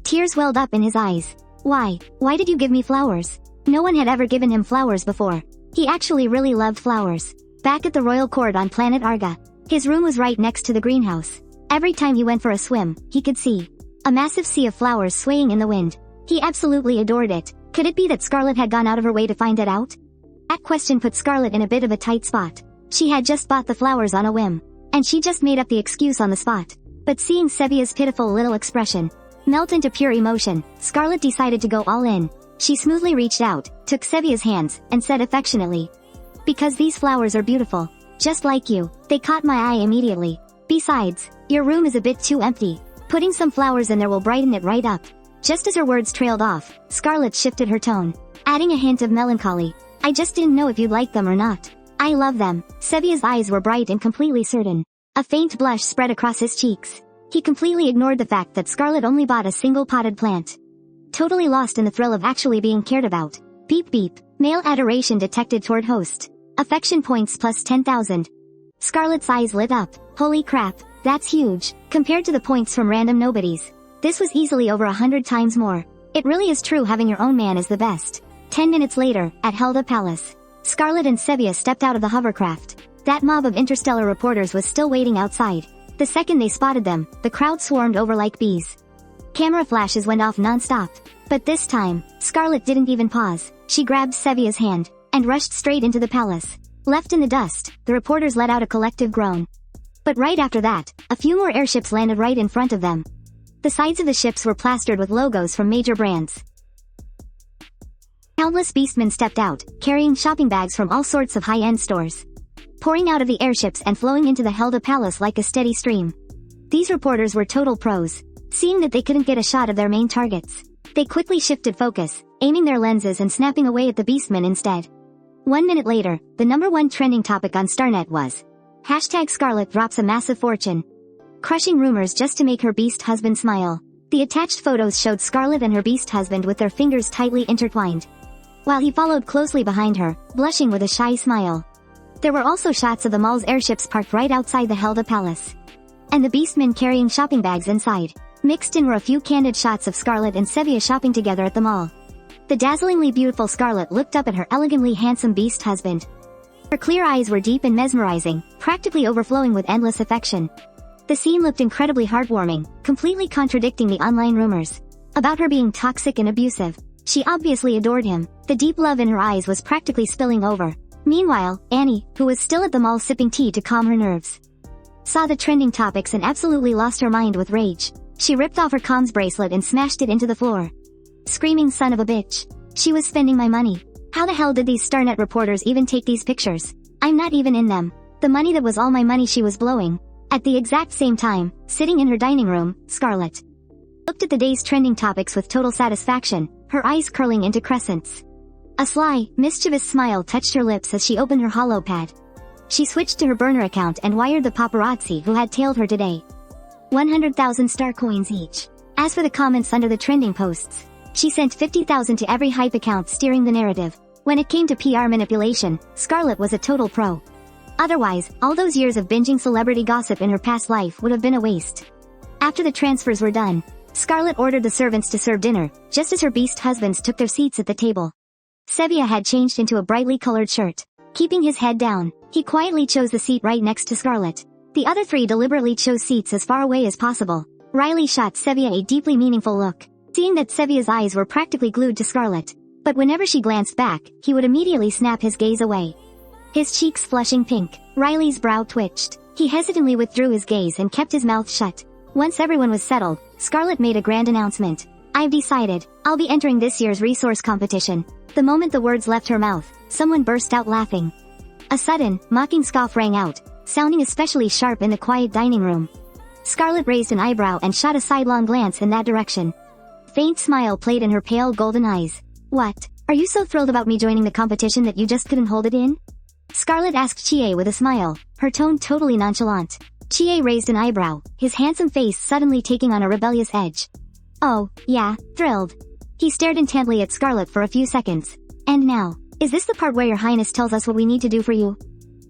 Tears welled up in his eyes. Why did you give me flowers?" No one had ever given him flowers before. He actually really loved flowers. Back at the royal court on planet Arga, his room was right next to the greenhouse. Every time he went for a swim, he could see a massive sea of flowers swaying in the wind. He absolutely adored it. Could it be that Scarlett had gone out of her way to find it out? That question put Scarlett in a bit of a tight spot. She had just bought the flowers on a whim, and she just made up the excuse on the spot. But seeing Sevilla's pitiful little expression melt into pure emotion, Scarlett decided to go all in. She smoothly reached out, took Sevilla's hands, and said affectionately, "Because these flowers are beautiful. Just like you." They caught my eye immediately. "Besides, your room is a bit too empty. Putting some flowers in there will brighten it right up." Just as her words trailed off, Scarlett shifted her tone, adding a hint of melancholy. "I just didn't know if you'd like them or not." "I love them." Sevilla's eyes were bright and completely certain. A faint blush spread across his cheeks. He completely ignored the fact that Scarlett only bought a single potted plant. Totally lost in the thrill of actually being cared about. Beep beep. Male adoration detected toward host. Affection points plus 10,000. Scarlett's eyes lit up. Holy crap, that's huge. Compared to the points from random nobodies, this was easily over 100 times more. It really is true having your own man is the best. 10 minutes later, at Helda Palace, Scarlett and Sevilla stepped out of the hovercraft. That mob of interstellar reporters was still waiting outside. The second they spotted them, the crowd swarmed over like bees. Camera flashes went off non-stop. But this time, Scarlett didn't even pause. She grabbed Sevilla's hand and rushed straight into the palace. Left in the dust, the reporters let out a collective groan. But right after that, a few more airships landed right in front of them. The sides of the ships were plastered with logos from major brands. Countless beastmen stepped out, carrying shopping bags from all sorts of high-end stores, pouring out of the airships and flowing into the Helda Palace like a steady stream. These reporters were total pros. Seeing that they couldn't get a shot of their main targets, they quickly shifted focus, aiming their lenses and snapping away at the Beastmen instead. 1 minute later, the #1 trending topic on Starnet was #Scarlett drops a massive fortune, crushing rumors just to make her beast husband smile. The attached photos showed Scarlett and her beast husband with their fingers tightly intertwined, while he followed closely behind her, blushing with a shy smile. There were also shots of the mall's airships parked right outside the Helda Palace, and the Beastmen carrying shopping bags inside. Mixed in were a few candid shots of Scarlett and Sevilla shopping together at the mall. The dazzlingly beautiful Scarlett looked up at her elegantly handsome beast husband. Her clear eyes were deep and mesmerizing, practically overflowing with endless affection. The scene looked incredibly heartwarming, completely contradicting the online rumors about her being toxic and abusive. She obviously adored him. The deep love in her eyes was practically spilling over. Meanwhile, Annie, who was still at the mall sipping tea to calm her nerves, saw the trending topics and absolutely lost her mind with rage. She ripped off her comms bracelet and smashed it into the floor, screaming, "Son of a bitch. She was spending my money. How the hell did these Starnet reporters even take these pictures? I'm not even in them. The money that was all my money she was blowing." At the exact same time, sitting in her dining room, Scarlett looked at the day's trending topics with total satisfaction, her eyes curling into crescents. A sly, mischievous smile touched her lips as she opened her holopad. She switched to her burner account and wired the paparazzi who had tailed her today. 100,000 star coins each. As for the comments under the trending posts, she sent 50,000 to every hype account steering the narrative. When it came to PR manipulation, Scarlett was a total pro. Otherwise, all those years of binging celebrity gossip in her past life would have been a waste. After the transfers were done, Scarlett ordered the servants to serve dinner, just as her beast husbands took their seats at the table. Sevilla had changed into a brightly colored shirt. Keeping his head down, he quietly chose the seat right next to Scarlett. The other three deliberately chose seats as far away as possible. Riley shot Sevilla a deeply meaningful look, seeing that Sevilla's eyes were practically glued to Scarlett. But whenever she glanced back, he would immediately snap his gaze away, his cheeks flushing pink. Riley's brow twitched. He hesitantly withdrew his gaze and kept his mouth shut. Once everyone was settled, Scarlett made a grand announcement. "I've decided. I'll be entering this year's resource competition." The moment the words left her mouth, someone burst out laughing. A sudden, mocking scoff rang out, sounding especially sharp in the quiet dining room. Scarlett raised an eyebrow and shot a sidelong glance in that direction. Faint smile played in her pale golden eyes. "What? Are you so thrilled about me joining the competition that you just couldn't hold it in?" Scarlett asked Chie with a smile, her tone totally nonchalant. Chie raised an eyebrow, his handsome face suddenly taking on a rebellious edge. "Oh, yeah, thrilled." He stared intently at Scarlett for a few seconds. "And now, is this the part where your highness tells us what we need to do for you?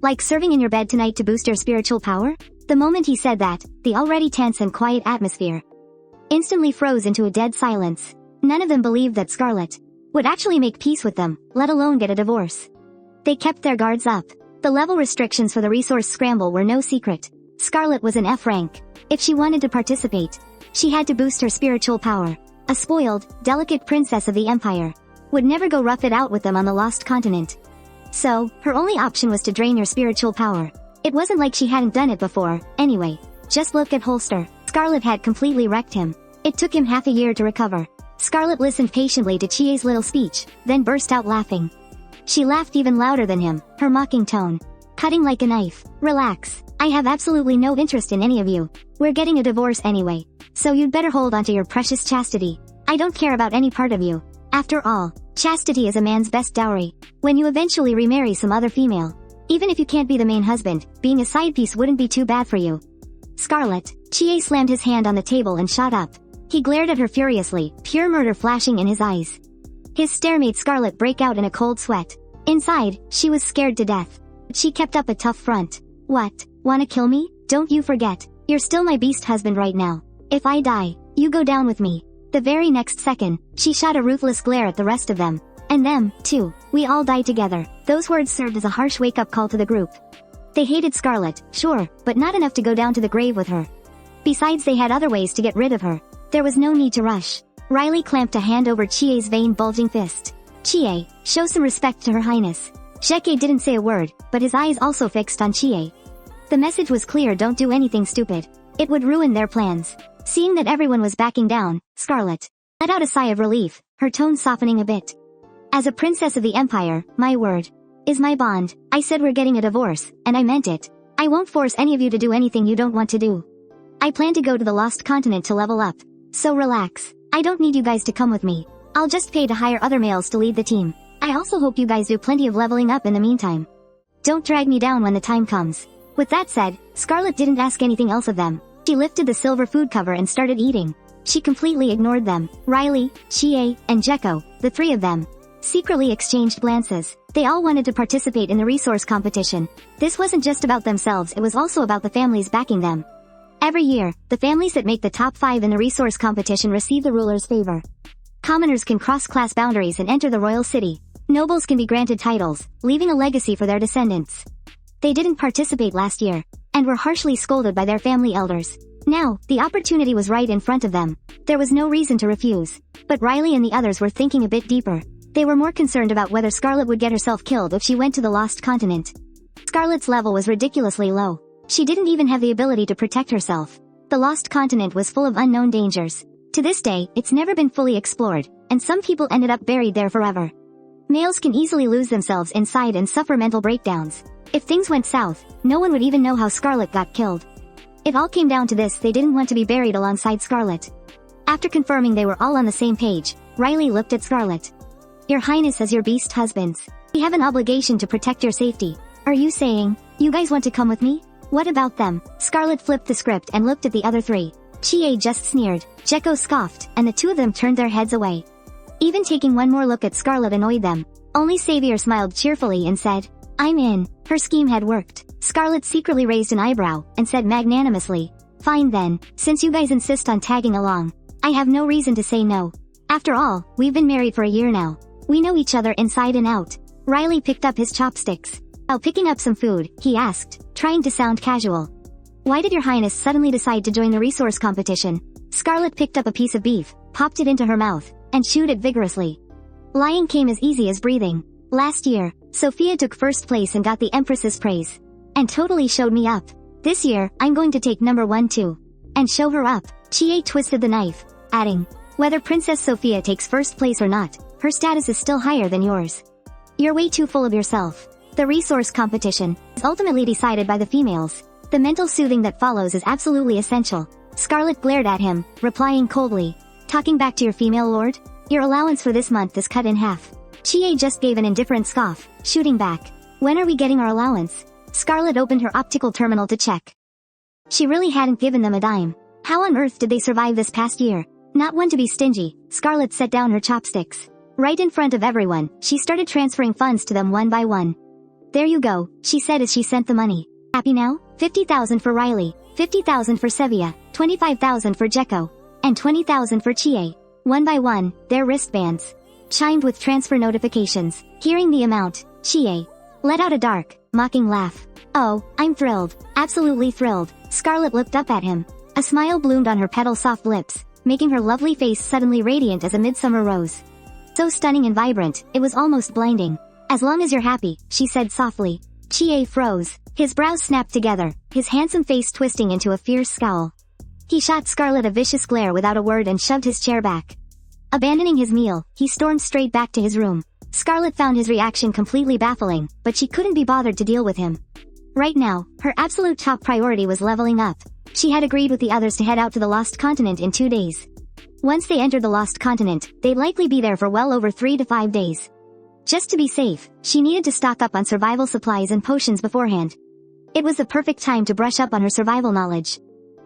Like serving in your bed tonight to boost your spiritual power?" The moment he said that, the already tense and quiet atmosphere instantly froze into a dead silence. None of them believed that Scarlett would actually make peace with them, let alone get a divorce. They kept their guards up. The level restrictions for the resource scramble were no secret. Scarlett was an F rank. If she wanted to participate, she had to boost her spiritual power. A spoiled, delicate princess of the Empire would never go rough it out with them on the lost continent. So, her only option was to drain her spiritual power. It wasn't like she hadn't done it before, anyway. Just look at Holster. Scarlett had completely wrecked him. It took him half a year to recover. Scarlett listened patiently to Chie's little speech, then burst out laughing. She laughed even louder than him, her mocking tone cutting like a knife. "Relax. I have absolutely no interest in any of you. We're getting a divorce anyway. So you'd better hold onto your precious chastity. I don't care about any part of you. After all, chastity is a man's best dowry. When you eventually remarry some other female, even if you can't be the main husband, being a side piece wouldn't be too bad for you." Scarlett. Chie slammed his hand on the table and shot up. He glared at her furiously, pure murder flashing in his eyes. His stare made Scarlett break out in a cold sweat. Inside, she was scared to death. But she kept up a tough front. "What? Wanna kill me? Don't you forget, you're still my beast husband right now. If I die, you go down with me." The very next second, she shot a ruthless glare at the rest of them. "And them, too. We all die together." Those words served as a harsh wake-up call to the group. They hated Scarlett, sure, but not enough to go down to the grave with her. Besides, they had other ways to get rid of her. There was no need to rush. Riley clamped a hand over Chie's vein bulging fist. "Chie, show some respect to her highness." Zheke didn't say a word, but his eyes also fixed on Chie. The message was clear: don't do anything stupid. It would ruin their plans. Seeing that everyone was backing down, Scarlett let out a sigh of relief, her tone softening a bit. "As a princess of the Empire, my word is my bond. I said we're getting a divorce, and I meant it. I won't force any of you to do anything you don't want to do. I plan to go to the lost continent to level up. So relax. I don't need you guys to come with me. I'll just pay to hire other males to lead the team. I also hope you guys do plenty of leveling up in the meantime. Don't drag me down when the time comes." With that said, Scarlett didn't ask anything else of them. She lifted the silver food cover and started eating. She completely ignored them. Riley, Chie, and Jekko, the three of them, secretly exchanged glances. They all wanted to participate in the resource competition. This wasn't just about themselves, it was also about the families backing them. Every year, the families that make the top 5 in the resource competition receive the ruler's favor. Commoners can cross class boundaries and enter the royal city. Nobles can be granted titles, leaving a legacy for their descendants. They didn't participate last year. and were harshly scolded by their family elders. Now, the opportunity was right in front of them. There was no reason to refuse. But Riley and the others were thinking a bit deeper. They were more concerned about whether Scarlett would get herself killed if she went to the Lost Continent. Scarlett's level was ridiculously low. She didn't even have the ability to protect herself. The Lost Continent was full of unknown dangers. To this day, it's never been fully explored, and some people ended up buried there forever. Males can easily lose themselves inside and suffer mental breakdowns. If things went south, no one would even know how Scarlett got killed. It all came down to this: they didn't want to be buried alongside Scarlett. After confirming they were all on the same page, Riley looked at Scarlett. "Your Highness, as your beast husbands, we have an obligation to protect your safety. Are you saying, you guys want to come with me? What about them?" Scarlett flipped the script and looked at the other three. Chie just sneered, Jekko scoffed, and the two of them turned their heads away. Even taking one more look at Scarlett annoyed them. Only Xavier smiled cheerfully and said, "I'm in." Her scheme had worked. Scarlett secretly raised an eyebrow, and said magnanimously, "Fine then, since you guys insist on tagging along. I have no reason to say no. After all, we've been married for a year now. We know each other inside and out." Riley picked up his chopsticks. While picking up some food, he asked, trying to sound casual, "Why did your Highness suddenly decide to join the resource competition?" Scarlett picked up a piece of beef, popped it into her mouth, and chewed it vigorously. Lying came as easy as breathing. Last year, Sophia took first place and got the Empress's praise. And totally showed me up. This year, I'm going to take number 1 too. And show her up. Chie twisted the knife, adding, "Whether Princess Sophia takes first place or not, her status is still higher than yours. You're way too full of yourself." The resource competition is ultimately decided by the females. The mental soothing that follows is absolutely essential. Scarlett glared at him, replying coldly, "Talking back to your female lord? Your allowance for this month is cut in half." Chie just gave an indifferent scoff, shooting back, "When are we getting our allowance?" Scarlett opened her optical terminal to check. She really hadn't given them a dime. How on earth did they survive this past year? Not one to be stingy, Scarlett set down her chopsticks. Right in front of everyone, she started transferring funds to them one by one. "There you go," she said as she sent the money. "Happy now? 50,000 for Riley, 50,000 for Sevilla, 25,000 for Jekko, and 20,000 for Chie." One by one, their wristbands chimed with transfer notifications. Hearing the amount, Chie let out a dark, mocking laugh. "Oh, I'm thrilled. Absolutely thrilled." Scarlett looked up at him. A smile bloomed on her petal-soft lips, making her lovely face suddenly radiant as a midsummer rose. So stunning and vibrant, it was almost blinding. "As long as you're happy," she said softly. Chie froze. His brows snapped together, his handsome face twisting into a fierce scowl. He shot Scarlett a vicious glare without a word and shoved his chair back. Abandoning his meal, he stormed straight back to his room. Scarlett found his reaction completely baffling, but she couldn't be bothered to deal with him. Right now, her absolute top priority was leveling up. She had agreed with the others to head out to the Lost Continent in 2 days. Once they entered the Lost Continent, they'd likely be there for well over 3 to 5 days. Just to be safe, she needed to stock up on survival supplies and potions beforehand. It was the perfect time to brush up on her survival knowledge.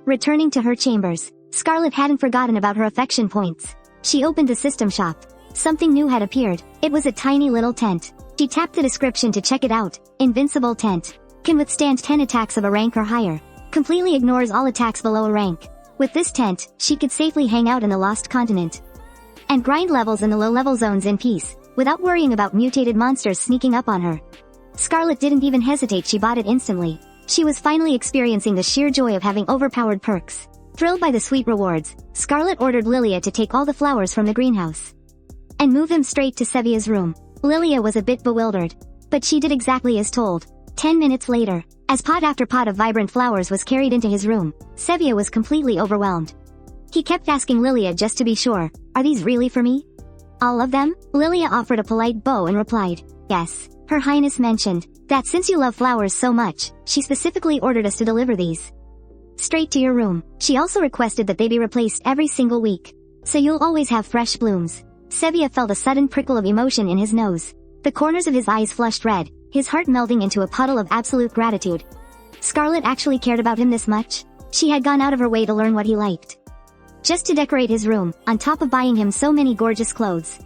Returning to her chambers, Scarlett hadn't forgotten about her affection points. She opened the system shop. Something new had appeared. It was a tiny little tent. She tapped the description to check it out. Invincible tent. Can withstand 10 attacks of a rank or higher. Completely ignores all attacks below a rank. With this tent, she could safely hang out in the Lost Continent and grind levels in the low-level zones in peace, without worrying about mutated monsters sneaking up on her. Scarlett didn't even hesitate, she bought it instantly. She was finally experiencing the sheer joy of having overpowered perks. Thrilled by the sweet rewards, Scarlett ordered Lilia to take all the flowers from the greenhouse and move them straight to Sevilla's room. Lilia was a bit bewildered, but she did exactly as told. 10 minutes later, as pot after pot of vibrant flowers was carried into his room, Sevilla was completely overwhelmed. He kept asking Lilia just to be sure, "Are these really for me?" "All of them?" Lilia offered a polite bow and replied, "Yes." Her Highness mentioned that since you love flowers so much, she specifically ordered us to deliver these straight to your room. She also requested that they be replaced every single week, so you'll always have fresh blooms. Sevilla felt a sudden prickle of emotion in his nose. The corners of his eyes flushed red, his heart melting into a puddle of absolute gratitude. Scarlett actually cared about him this much? She had gone out of her way to learn what he liked, just to decorate his room, on top of buying him so many gorgeous clothes.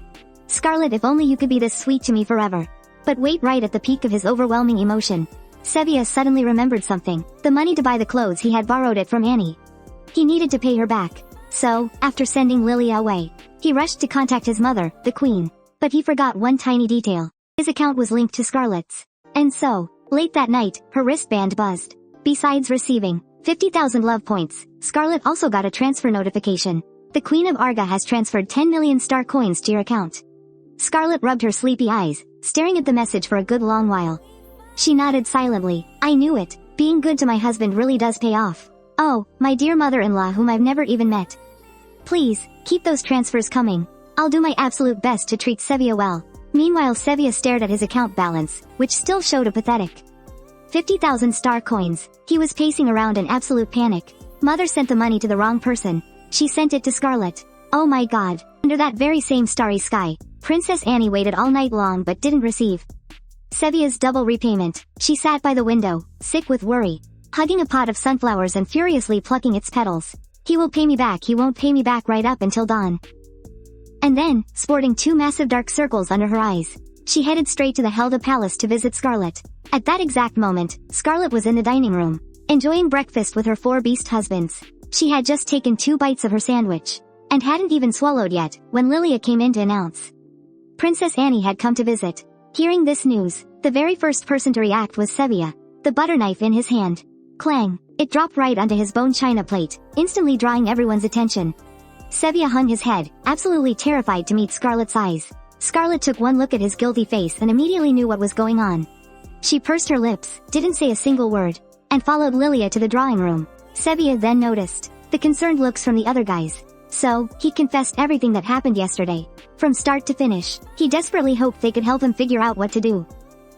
"Scarlett, if only you could be this sweet to me forever." But wait, right at the peak of his overwhelming emotion, Sevilla suddenly remembered something. The money to buy the clothes he had borrowed it from Annie. He needed to pay her back. So, after sending Lilia away, he rushed to contact his mother, the Queen. But he forgot one tiny detail. His account was linked to Scarlett's. And so, late that night, her wristband buzzed. Besides receiving 50,000 love points, Scarlett also got a transfer notification. The Queen of Arga has transferred 10 million star coins to your account. Scarlett rubbed her sleepy eyes, staring at the message for a good long while. She nodded silently. I knew it. Being good to my husband really does pay off. Oh, my dear mother-in-law whom I've never even met. Please, keep those transfers coming. I'll do my absolute best to treat Sevilla well. Meanwhile, Sevilla stared at his account balance, which still showed a pathetic 50,000 star coins. He was pacing around in absolute panic. Mother sent the money to the wrong person. She sent it to Scarlett. Oh my god. Under that very same starry sky, Princess Annie waited all night long but didn't receive Sevilla's double repayment. She sat by the window, sick with worry, hugging a pot of sunflowers and furiously plucking its petals. He will pay me back, he won't pay me back right up until dawn. And then, sporting two massive dark circles under her eyes, she headed straight to the Helda Palace to visit Scarlett. At that exact moment, Scarlett was in the dining room, enjoying breakfast with her 4 beast husbands. She had just taken 2 bites of her sandwich, and hadn't even swallowed yet, when Lilia came in to announce Princess Annie had come to visit. Hearing this news, the very first person to react was Sevilla, the butter knife in his hand. Clang! It dropped right onto his bone china plate, instantly drawing everyone's attention. Sevilla hung his head, absolutely terrified to meet Scarlett's eyes. Scarlett took one look at his guilty face and immediately knew what was going on. She pursed her lips, didn't say a single word, and followed Lilia to the drawing room. Sevilla then noticed the concerned looks from the other guys. So, he confessed everything that happened yesterday. From start to finish, he desperately hoped they could help him figure out what to do.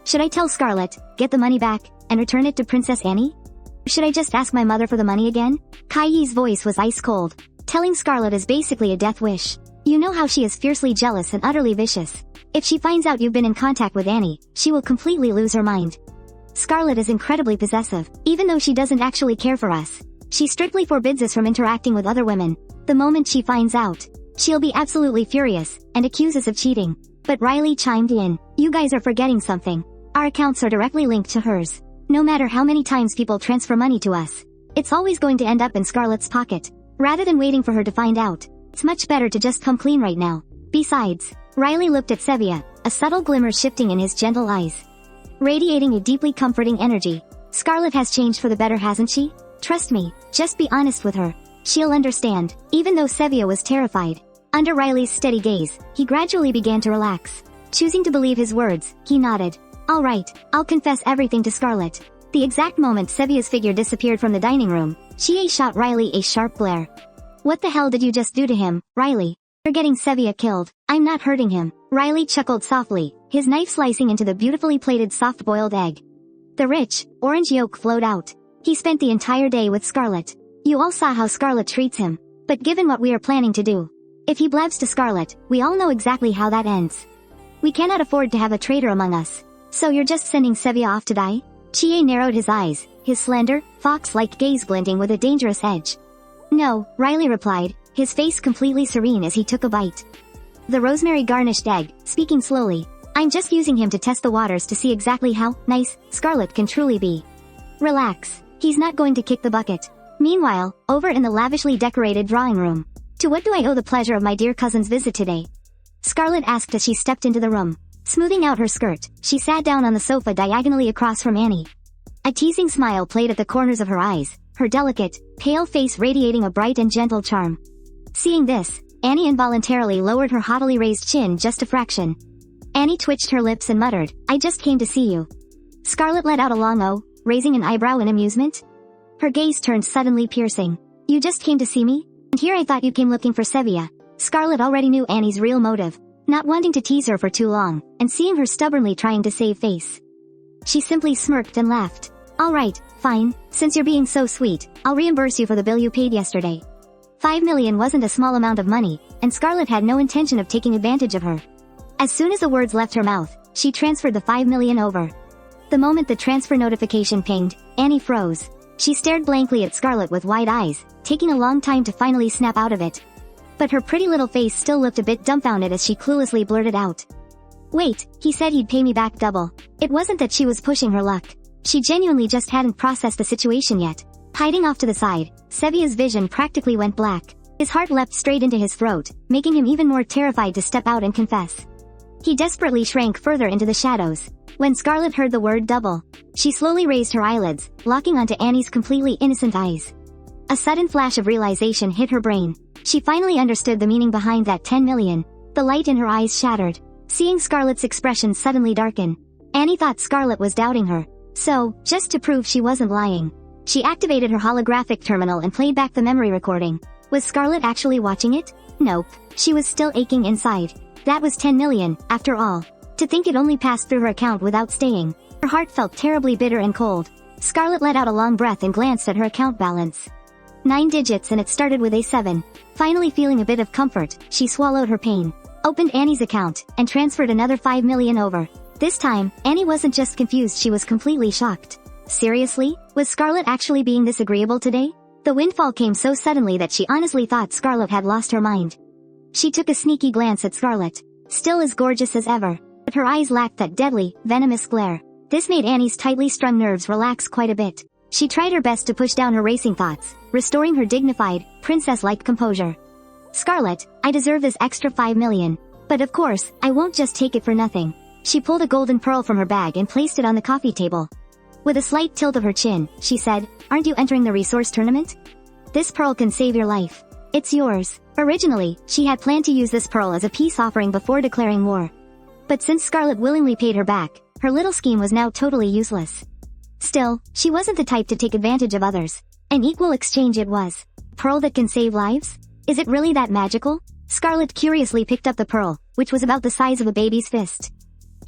Should I tell Scarlett, get the money back, and return it to Princess Annie? Or should I just ask my mother for the money again? Kaiyi's voice was ice cold. Telling Scarlett is basically a death wish. You know how she is fiercely jealous and utterly vicious. If she finds out you've been in contact with Annie, she will completely lose her mind. Scarlett is incredibly possessive, even though she doesn't actually care for us. She strictly forbids us from interacting with other women. The moment she finds out, she'll be absolutely furious, and accuse us of cheating. But Riley chimed in. You guys are forgetting something. Our accounts are directly linked to hers. No matter how many times people transfer money to us, it's always going to end up in Scarlett's pocket. Rather than waiting for her to find out, it's much better to just come clean right now. Besides, Riley looked at Sevilla, a subtle glimmer shifting in his gentle eyes, radiating a deeply comforting energy. Scarlett has changed for the better, hasn't she? Trust me, just be honest with her. She'll understand. Even though Sevilla was terrified, under Riley's steady gaze, he gradually began to relax. Choosing to believe his words, he nodded. All right, I'll confess everything to Scarlett. The exact moment Sevilla's figure disappeared from the dining room, Chie shot Riley a sharp glare. What the hell did you just do to him, Riley? You're getting Sevilla killed. I'm not hurting him. Riley chuckled softly, his knife slicing into the beautifully plated soft-boiled egg. The rich, orange yolk flowed out. He spent the entire day with Scarlett. You all saw how Scarlett treats him. But given what we are planning to do, if he blabs to Scarlett, we all know exactly how that ends. We cannot afford to have a traitor among us. So you're just sending Sevilla off to die? Chie narrowed his eyes, his slender, fox-like gaze glinting with a dangerous edge. No, Riley replied, his face completely serene as he took a bite. The rosemary-garnished egg, speaking slowly. I'm just using him to test the waters to see exactly how nice Scarlett can truly be. Relax. He's not going to kick the bucket. Meanwhile, over in the lavishly decorated drawing room. To what do I owe the pleasure of my dear cousin's visit today? Scarlett asked as she stepped into the room. Smoothing out her skirt, she sat down on the sofa diagonally across from Annie. A teasing smile played at the corners of her eyes, her delicate, pale face radiating a bright and gentle charm. Seeing this, Annie involuntarily lowered her haughtily raised chin just a fraction. Annie twitched her lips and muttered, I just came to see you. Scarlett let out a long "oh," raising an eyebrow in amusement. Her gaze turned suddenly piercing. You just came to see me? And here I thought you came looking for Sevilla. Scarlett already knew Annie's real motive, not wanting to tease her for too long, and seeing her stubbornly trying to save face. She simply smirked and laughed. Alright, fine, since you're being so sweet, I'll reimburse you for the bill you paid yesterday. 5 million wasn't a small amount of money, and Scarlett had no intention of taking advantage of her. As soon as the words left her mouth, she transferred the 5 million over. The moment the transfer notification pinged, Annie froze. She stared blankly at Scarlett with wide eyes, taking a long time to finally snap out of it. But her pretty little face still looked a bit dumbfounded as she cluelessly blurted out. Wait, he said he'd pay me back double. It wasn't that she was pushing her luck. She genuinely just hadn't processed the situation yet. Hiding off to the side, Sevilla's vision practically went black. His heart leapt straight into his throat, making him even more terrified to step out and confess. He desperately shrank further into the shadows. When Scarlett heard the word double, She slowly raised her eyelids, locking onto Annie's completely innocent eyes. A sudden flash of realization hit her brain. She finally understood the meaning behind that 10 million. The light in her eyes shattered. Seeing Scarlett's expression suddenly darken, Annie thought Scarlett was doubting her. So, just to prove she wasn't lying, she activated her holographic terminal and played back the memory recording. Was Scarlett actually watching it? Nope. She was still aching inside. That was 10 million, after all. To think it only passed through her account without staying. Her heart felt terribly bitter and cold. Scarlett let out a long breath and glanced at her account balance. 9 digits and it started with A7. Finally feeling a bit of comfort, she swallowed her pain, opened Annie's account, and transferred another 5 million over. This time, Annie wasn't just confused, she was completely shocked. Seriously? Was Scarlett actually being this agreeable today? The windfall came so suddenly that she honestly thought Scarlett had lost her mind. She took a sneaky glance at Scarlett, still as gorgeous as ever, but her eyes lacked that deadly, venomous glare. This made Annie's tightly strung nerves relax quite a bit. She tried her best to push down her racing thoughts, restoring her dignified, princess-like composure. Scarlett, I deserve this extra 5 million. But of course, I won't just take it for nothing. She pulled a golden pearl from her bag and placed it on the coffee table. With a slight tilt of her chin, she said, aren't you entering the resource tournament? This pearl can save your life. It's yours. Originally, she had planned to use this pearl as a peace offering before declaring war. But since Scarlett willingly paid her back, her little scheme was now totally useless. Still, she wasn't the type to take advantage of others. An equal exchange it was. Pearl that can save lives? Is it really that magical? Scarlett curiously picked up the pearl, which was about the size of a baby's fist.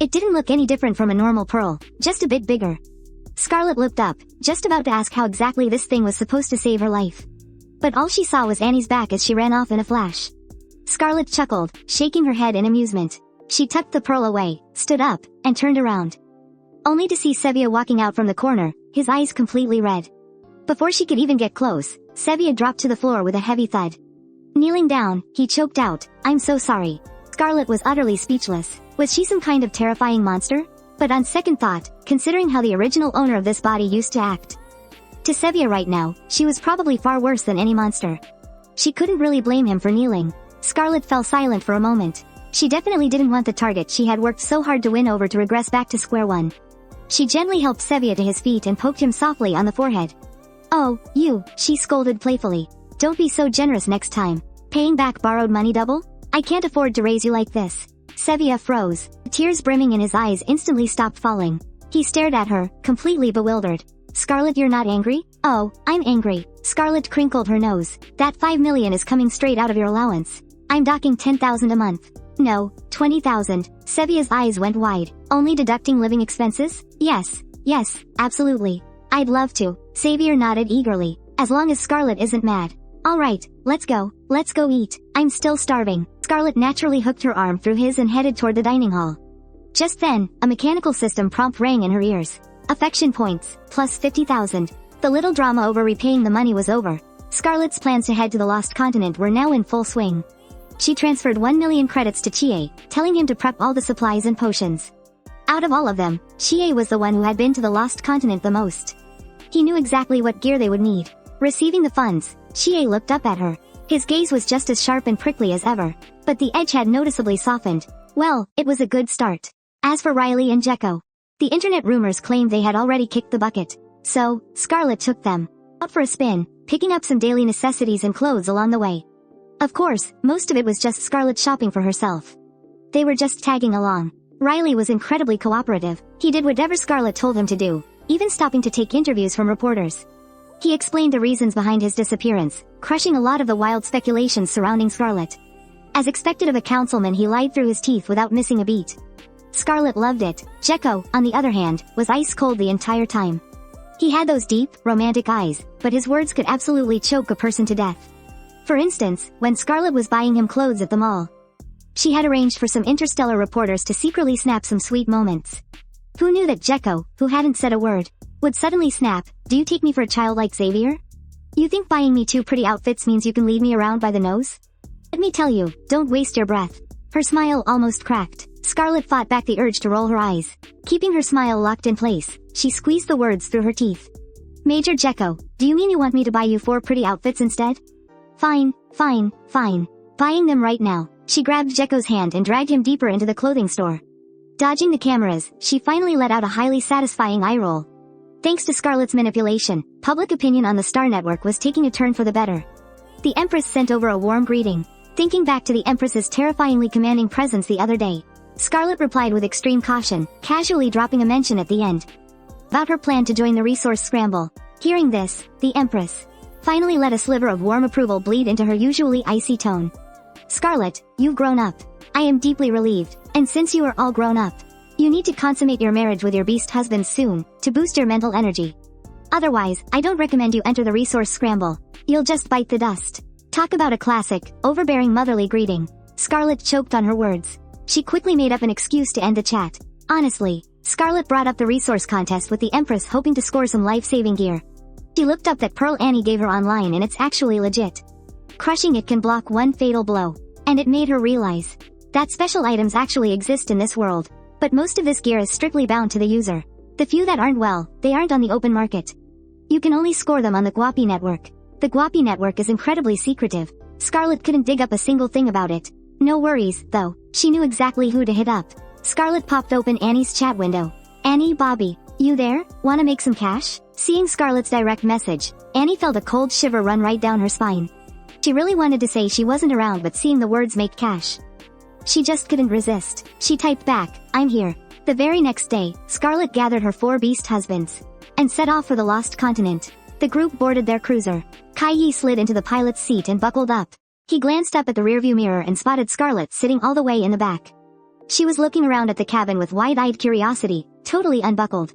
It didn't look any different from a normal pearl, just a bit bigger. Scarlett looked up, just about to ask how exactly this thing was supposed to save her life. But all she saw was Annie's back as she ran off in a flash. Scarlett chuckled, shaking her head in amusement. She tucked the pearl away, stood up, and turned around. Only to see Sevilla walking out from the corner, his eyes completely red. Before she could even get close, Sevilla dropped to the floor with a heavy thud. Kneeling down, he choked out, I'm so sorry. Scarlett was utterly speechless. Was she some kind of terrifying monster? But on second thought, considering how the original owner of this body used to act, to Sevilla right now, she was probably far worse than any monster. She couldn't really blame him for kneeling. Scarlett fell silent for a moment. She definitely didn't want the target she had worked so hard to win over to regress back to square one. She gently helped Sevilla to his feet and poked him softly on the forehead. Oh, you, she scolded playfully. Don't be so generous next time. Paying back borrowed money double? I can't afford to raise you like this. Sevilla froze. Tears brimming in his eyes instantly stopped falling. He stared at her, completely bewildered. Scarlett, you're not angry? Oh, I'm angry. Scarlett crinkled her nose. That 5 million is coming straight out of your allowance. I'm docking 10,000 a month. No, 20,000. Sevilla's eyes went wide. Only deducting living expenses? Yes, absolutely. I'd love to. Xavier nodded eagerly. As long as Scarlett isn't mad. Alright, let's go eat. I'm still starving. Scarlett naturally hooked her arm through his and headed toward the dining hall. Just then, a mechanical system prompt rang in her ears. Affection points, plus 50,000. The little drama over repaying the money was over. Scarlett's plans to head to the Lost Continent were now in full swing. She transferred 1 million credits to Chie, telling him to prep all the supplies and potions. Out of all of them, Chie was the one who had been to the Lost Continent the most. He knew exactly what gear they would need. Receiving the funds, Chie looked up at her. His gaze was just as sharp and prickly as ever, but the edge had noticeably softened. Well, it was a good start. As for Riley and Jekko, the internet rumors claimed they had already kicked the bucket. So, Scarlett took them out for a spin, picking up some daily necessities and clothes along the way. Of course, most of it was just Scarlett shopping for herself. They were just tagging along. Riley was incredibly cooperative. He did whatever Scarlett told him to do, even stopping to take interviews from reporters. He explained the reasons behind his disappearance, crushing a lot of the wild speculations surrounding Scarlett. As expected of a councilman, he lied through his teeth without missing a beat. Scarlett loved it. Jekko, on the other hand, was ice cold the entire time. He had those deep, romantic eyes, but his words could absolutely choke a person to death. For instance, when Scarlett was buying him clothes at the mall, she had arranged for some interstellar reporters to secretly snap some sweet moments. Who knew that Jekko, who hadn't said a word, would suddenly snap, "Do you take me for a child like Xavier? You think buying me 2 pretty outfits means you can lead me around by the nose? Let me tell you, don't waste your breath." Her smile almost cracked. Scarlett fought back the urge to roll her eyes. Keeping her smile locked in place, she squeezed the words through her teeth. "Major Jekko, do you mean you want me to buy you 4 pretty outfits instead?" Fine. Buying them right now." She grabbed Jekko's hand and dragged him deeper into the clothing store. Dodging the cameras, she finally let out a highly satisfying eye roll. Thanks to Scarlett's manipulation, public opinion on the Star Network was taking a turn for the better. The Empress sent over a warm greeting. Thinking back to the Empress's terrifyingly commanding presence the other day, Scarlett replied with extreme caution, casually dropping a mention at the end about her plan to join the resource scramble. Hearing this, the Empress finally let a sliver of warm approval bleed into her usually icy tone. Scarlett, you've grown up. I am deeply relieved, and since you are all grown up, you need to consummate your marriage with your beast husband soon, to boost your mental energy. Otherwise, I don't recommend you enter the resource scramble. You'll just bite the dust. Talk about a classic, overbearing motherly greeting. Scarlett choked on her words. She quickly made up an excuse to end the chat. Honestly, Scarlett brought up the resource contest with the Empress hoping to score some life-saving gear. She looked up that Pearl Annie gave her online and it's actually legit. Crushing it can block one fatal blow. And it made her realize that special items actually exist in this world. But most of this gear is strictly bound to the user. The few that aren't, well, they aren't on the open market. You can only score them on the Guapi network. The Guapi network is incredibly secretive. Scarlett couldn't dig up a single thing about it. No worries, though. She knew exactly who to hit up. Scarlett popped open Annie's chat window. Annie, Bobby, you there? Wanna make some cash? Seeing Scarlett's direct message, Annie felt a cold shiver run right down her spine. She really wanted to say she wasn't around, but seeing the words make cash, she just couldn't resist. She typed back, I'm here. The very next day, Scarlett gathered her 4 beast husbands and set off for the Lost Continent. The group boarded their cruiser. Kai Yi slid into the pilot's seat and buckled up. He glanced up at the rearview mirror and spotted Scarlett sitting all the way in the back. She was looking around at the cabin with wide-eyed curiosity, totally unbuckled.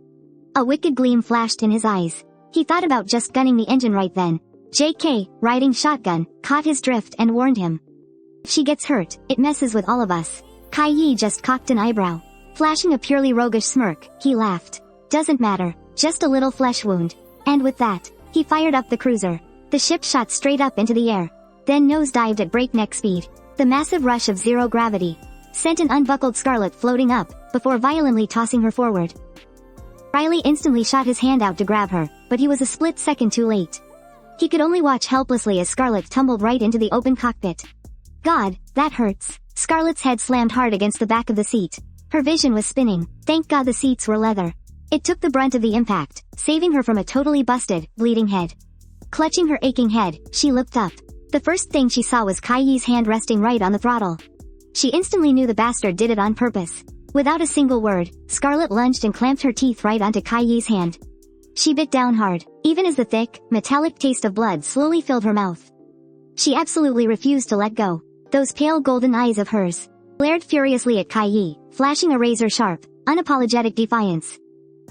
A wicked gleam flashed in his eyes. He thought about just gunning the engine right then. JK, riding shotgun, caught his drift and warned him. If she gets hurt, it messes with all of us. Kai Yi just cocked an eyebrow. Flashing a purely roguish smirk, he laughed. Doesn't matter, just a little flesh wound. And with that, he fired up the cruiser. The ship shot straight up into the air, then nosedived at breakneck speed. The massive rush of zero gravity sent an unbuckled Scarlett floating up, before violently tossing her forward. Riley instantly shot his hand out to grab her, but he was a split second too late. He could only watch helplessly as Scarlett tumbled right into the open cockpit. God, that hurts. Scarlett's head slammed hard against the back of the seat. Her vision was spinning. Thank God the seats were leather. It took the brunt of the impact, saving her from a totally busted, bleeding head. Clutching her aching head, she looked up. The first thing she saw was Kai Yi's hand resting right on the throttle. She instantly knew the bastard did it on purpose. Without a single word, Scarlett lunged and clamped her teeth right onto Kai Yi's hand. She bit down hard, even as the thick, metallic taste of blood slowly filled her mouth. She absolutely refused to let go. Those pale golden eyes of hers glared furiously at Kai Yi, flashing a razor-sharp, unapologetic defiance.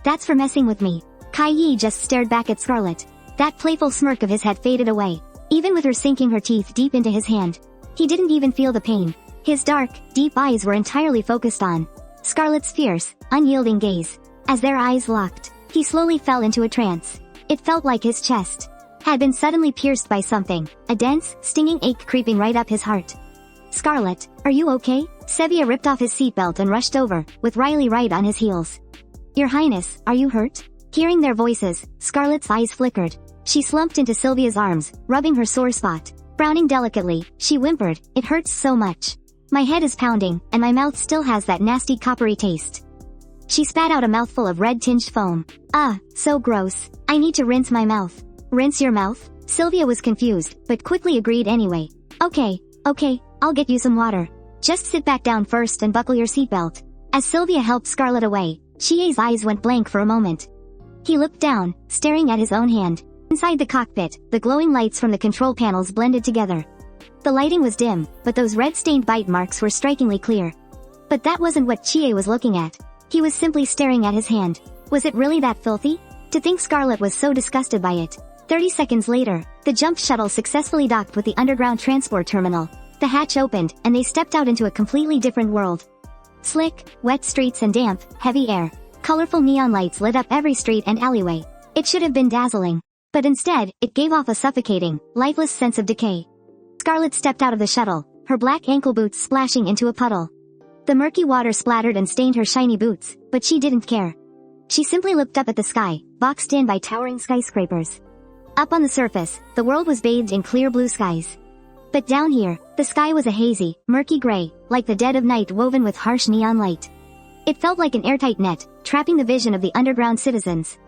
That's for messing with me. Kai Yi just stared back at Scarlett. That playful smirk of his had faded away, even with her sinking her teeth deep into his hand. He didn't even feel the pain. His dark, deep eyes were entirely focused on Scarlett's fierce, unyielding gaze. As their eyes locked, he slowly fell into a trance. It felt like his chest had been suddenly pierced by something, a dense, stinging ache creeping right up his heart. Scarlett, are you okay? Sevia ripped off his seatbelt and rushed over, with Riley right on his heels. Your Highness, are you hurt? Hearing their voices, Scarlett's eyes flickered. She slumped into Sylvia's arms, rubbing her sore spot. Frowning delicately, she whimpered, it hurts so much. My head is pounding, and my mouth still has that nasty coppery taste. She spat out a mouthful of red-tinged foam. Ah, so gross. I need to rinse my mouth. Rinse your mouth? Sylvia was confused, but quickly agreed anyway. Okay, I'll get you some water. Just sit back down first and buckle your seatbelt. As Sylvia helped Scarlett away, Chie's eyes went blank for a moment. He looked down, staring at his own hand. Inside the cockpit, the glowing lights from the control panels blended together. The lighting was dim, but those red-stained bite marks were strikingly clear. But that wasn't what Chie was looking at. He was simply staring at his hand. Was it really that filthy? To think Scarlett was so disgusted by it. 30 seconds later, the jump shuttle successfully docked with the underground transport terminal. The hatch opened, and they stepped out into a completely different world. Slick, wet streets and damp, heavy air. Colorful neon lights lit up every street and alleyway. It should have been dazzling. But instead, it gave off a suffocating, lifeless sense of decay. Scarlett stepped out of the shuttle, her black ankle boots splashing into a puddle. The murky water splattered and stained her shiny boots, but she didn't care. She simply looked up at the sky, boxed in by towering skyscrapers. Up on the surface, the world was bathed in clear blue skies. But down here, the sky was a hazy, murky gray, like the dead of night woven with harsh neon light. It felt like an airtight net, trapping the vision of the underground citizens.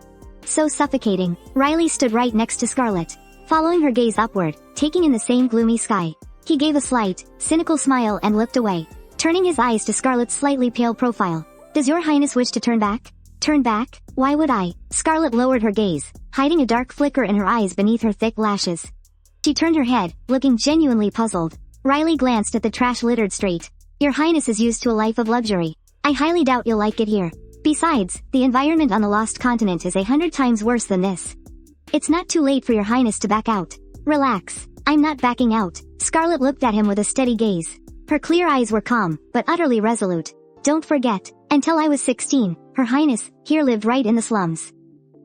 So suffocating. Riley stood right next to Scarlett, following her gaze upward, taking in the same gloomy sky. He gave a slight, cynical smile and looked away, turning his eyes to Scarlett's slightly pale profile. Does your highness wish to turn back? Turn back? Why would I? Scarlett lowered her gaze, hiding a dark flicker in her eyes beneath her thick lashes. She turned her head, looking genuinely puzzled. Riley glanced at the trash-littered street. Your highness is used to a life of luxury. I highly doubt you'll like it here. Besides, the environment on the lost continent is 100 times worse than this. It's not too late for your highness to back out. Relax. I'm not backing out. Scarlett looked at him with a steady gaze. Her clear eyes were calm, but utterly resolute. Don't forget, until I was 16, her highness here lived right in the slums.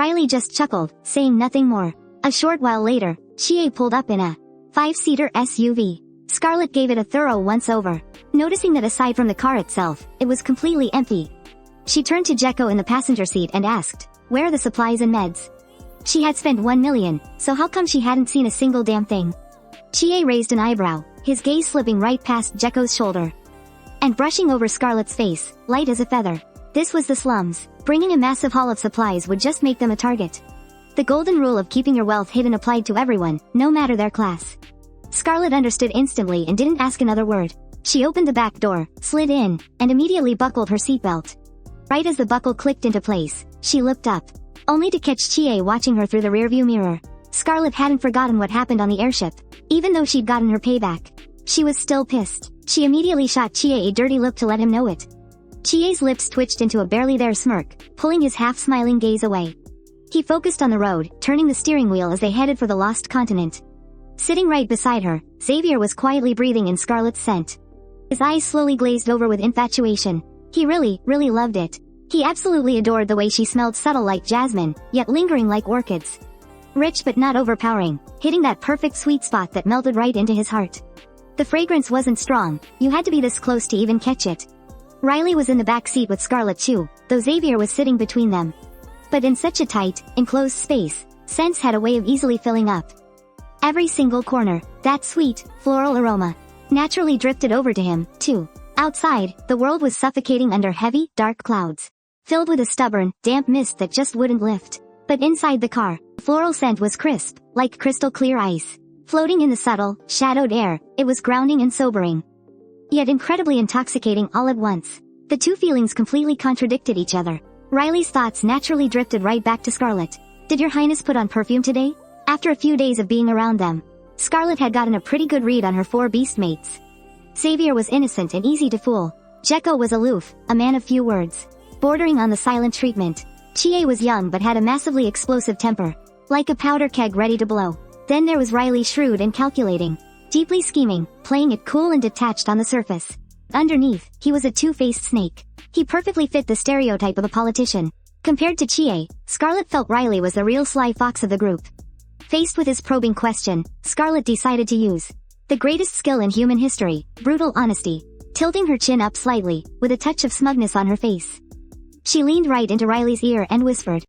Riley just chuckled, saying nothing more. A short while later, Chie pulled up in a 5-seater SUV. Scarlett gave it a thorough once-over, noticing that aside from the car itself, it was completely empty. She turned to Jekko in the passenger seat and asked, where are the supplies and meds? She had spent 1 million, so how come she hadn't seen a single damn thing? Chie raised an eyebrow, his gaze slipping right past Jekko's shoulder and brushing over Scarlett's face, light as a feather. This was the slums. Bringing a massive haul of supplies would just make them a target. The golden rule of keeping your wealth hidden applied to everyone, no matter their class. Scarlett understood instantly and didn't ask another word. She opened the back door, slid in, and immediately buckled her seatbelt. Right as the buckle clicked into place, she looked up, only to catch Chie watching her through the rearview mirror. Scarlett hadn't forgotten what happened on the airship. Even though she'd gotten her payback, she was still pissed. She immediately shot Chie a dirty look to let him know it. Chie's lips twitched into a barely there smirk, pulling his half-smiling gaze away. He focused on the road, turning the steering wheel as they headed for the lost continent. Sitting right beside her, Xavier was quietly breathing in Scarlett's scent. His eyes slowly glazed over with infatuation. He really loved it. He absolutely adored the way she smelled, subtle like jasmine, yet lingering like orchids. Rich but not overpowering, hitting that perfect sweet spot that melted right into his heart. The fragrance wasn't strong, you had to be this close to even catch it. Riley was in the back seat with Scarlett too, though Xavier was sitting between them. But in such a tight, enclosed space, scents had a way of easily filling up every single corner. That sweet, floral aroma naturally drifted over to him, too. Outside, the world was suffocating under heavy, dark clouds, filled with a stubborn, damp mist that just wouldn't lift. But inside the car, the floral scent was crisp, like crystal clear ice. Floating in the subtle, shadowed air, it was grounding and sobering, yet incredibly intoxicating all at once. The two feelings completely contradicted each other. Riley's thoughts naturally drifted right back to Scarlett. Did your highness put on perfume today? After a few days of being around them, Scarlett had gotten a pretty good read on her 4 beast mates. Xavier was innocent and easy to fool. Jekko was aloof, a man of few words, bordering on the silent treatment. Chie was young but had a massively explosive temper, like a powder keg ready to blow. Then there was Riley, shrewd and calculating, deeply scheming, playing it cool and detached on the surface. Underneath, he was a two-faced snake. He perfectly fit the stereotype of a politician. Compared to Chie, Scarlett felt Riley was the real sly fox of the group. Faced with his probing question, Scarlett decided to use the greatest skill in human history, brutal honesty, tilting her chin up slightly, with a touch of smugness on her face. She leaned right into Riley's ear and whispered,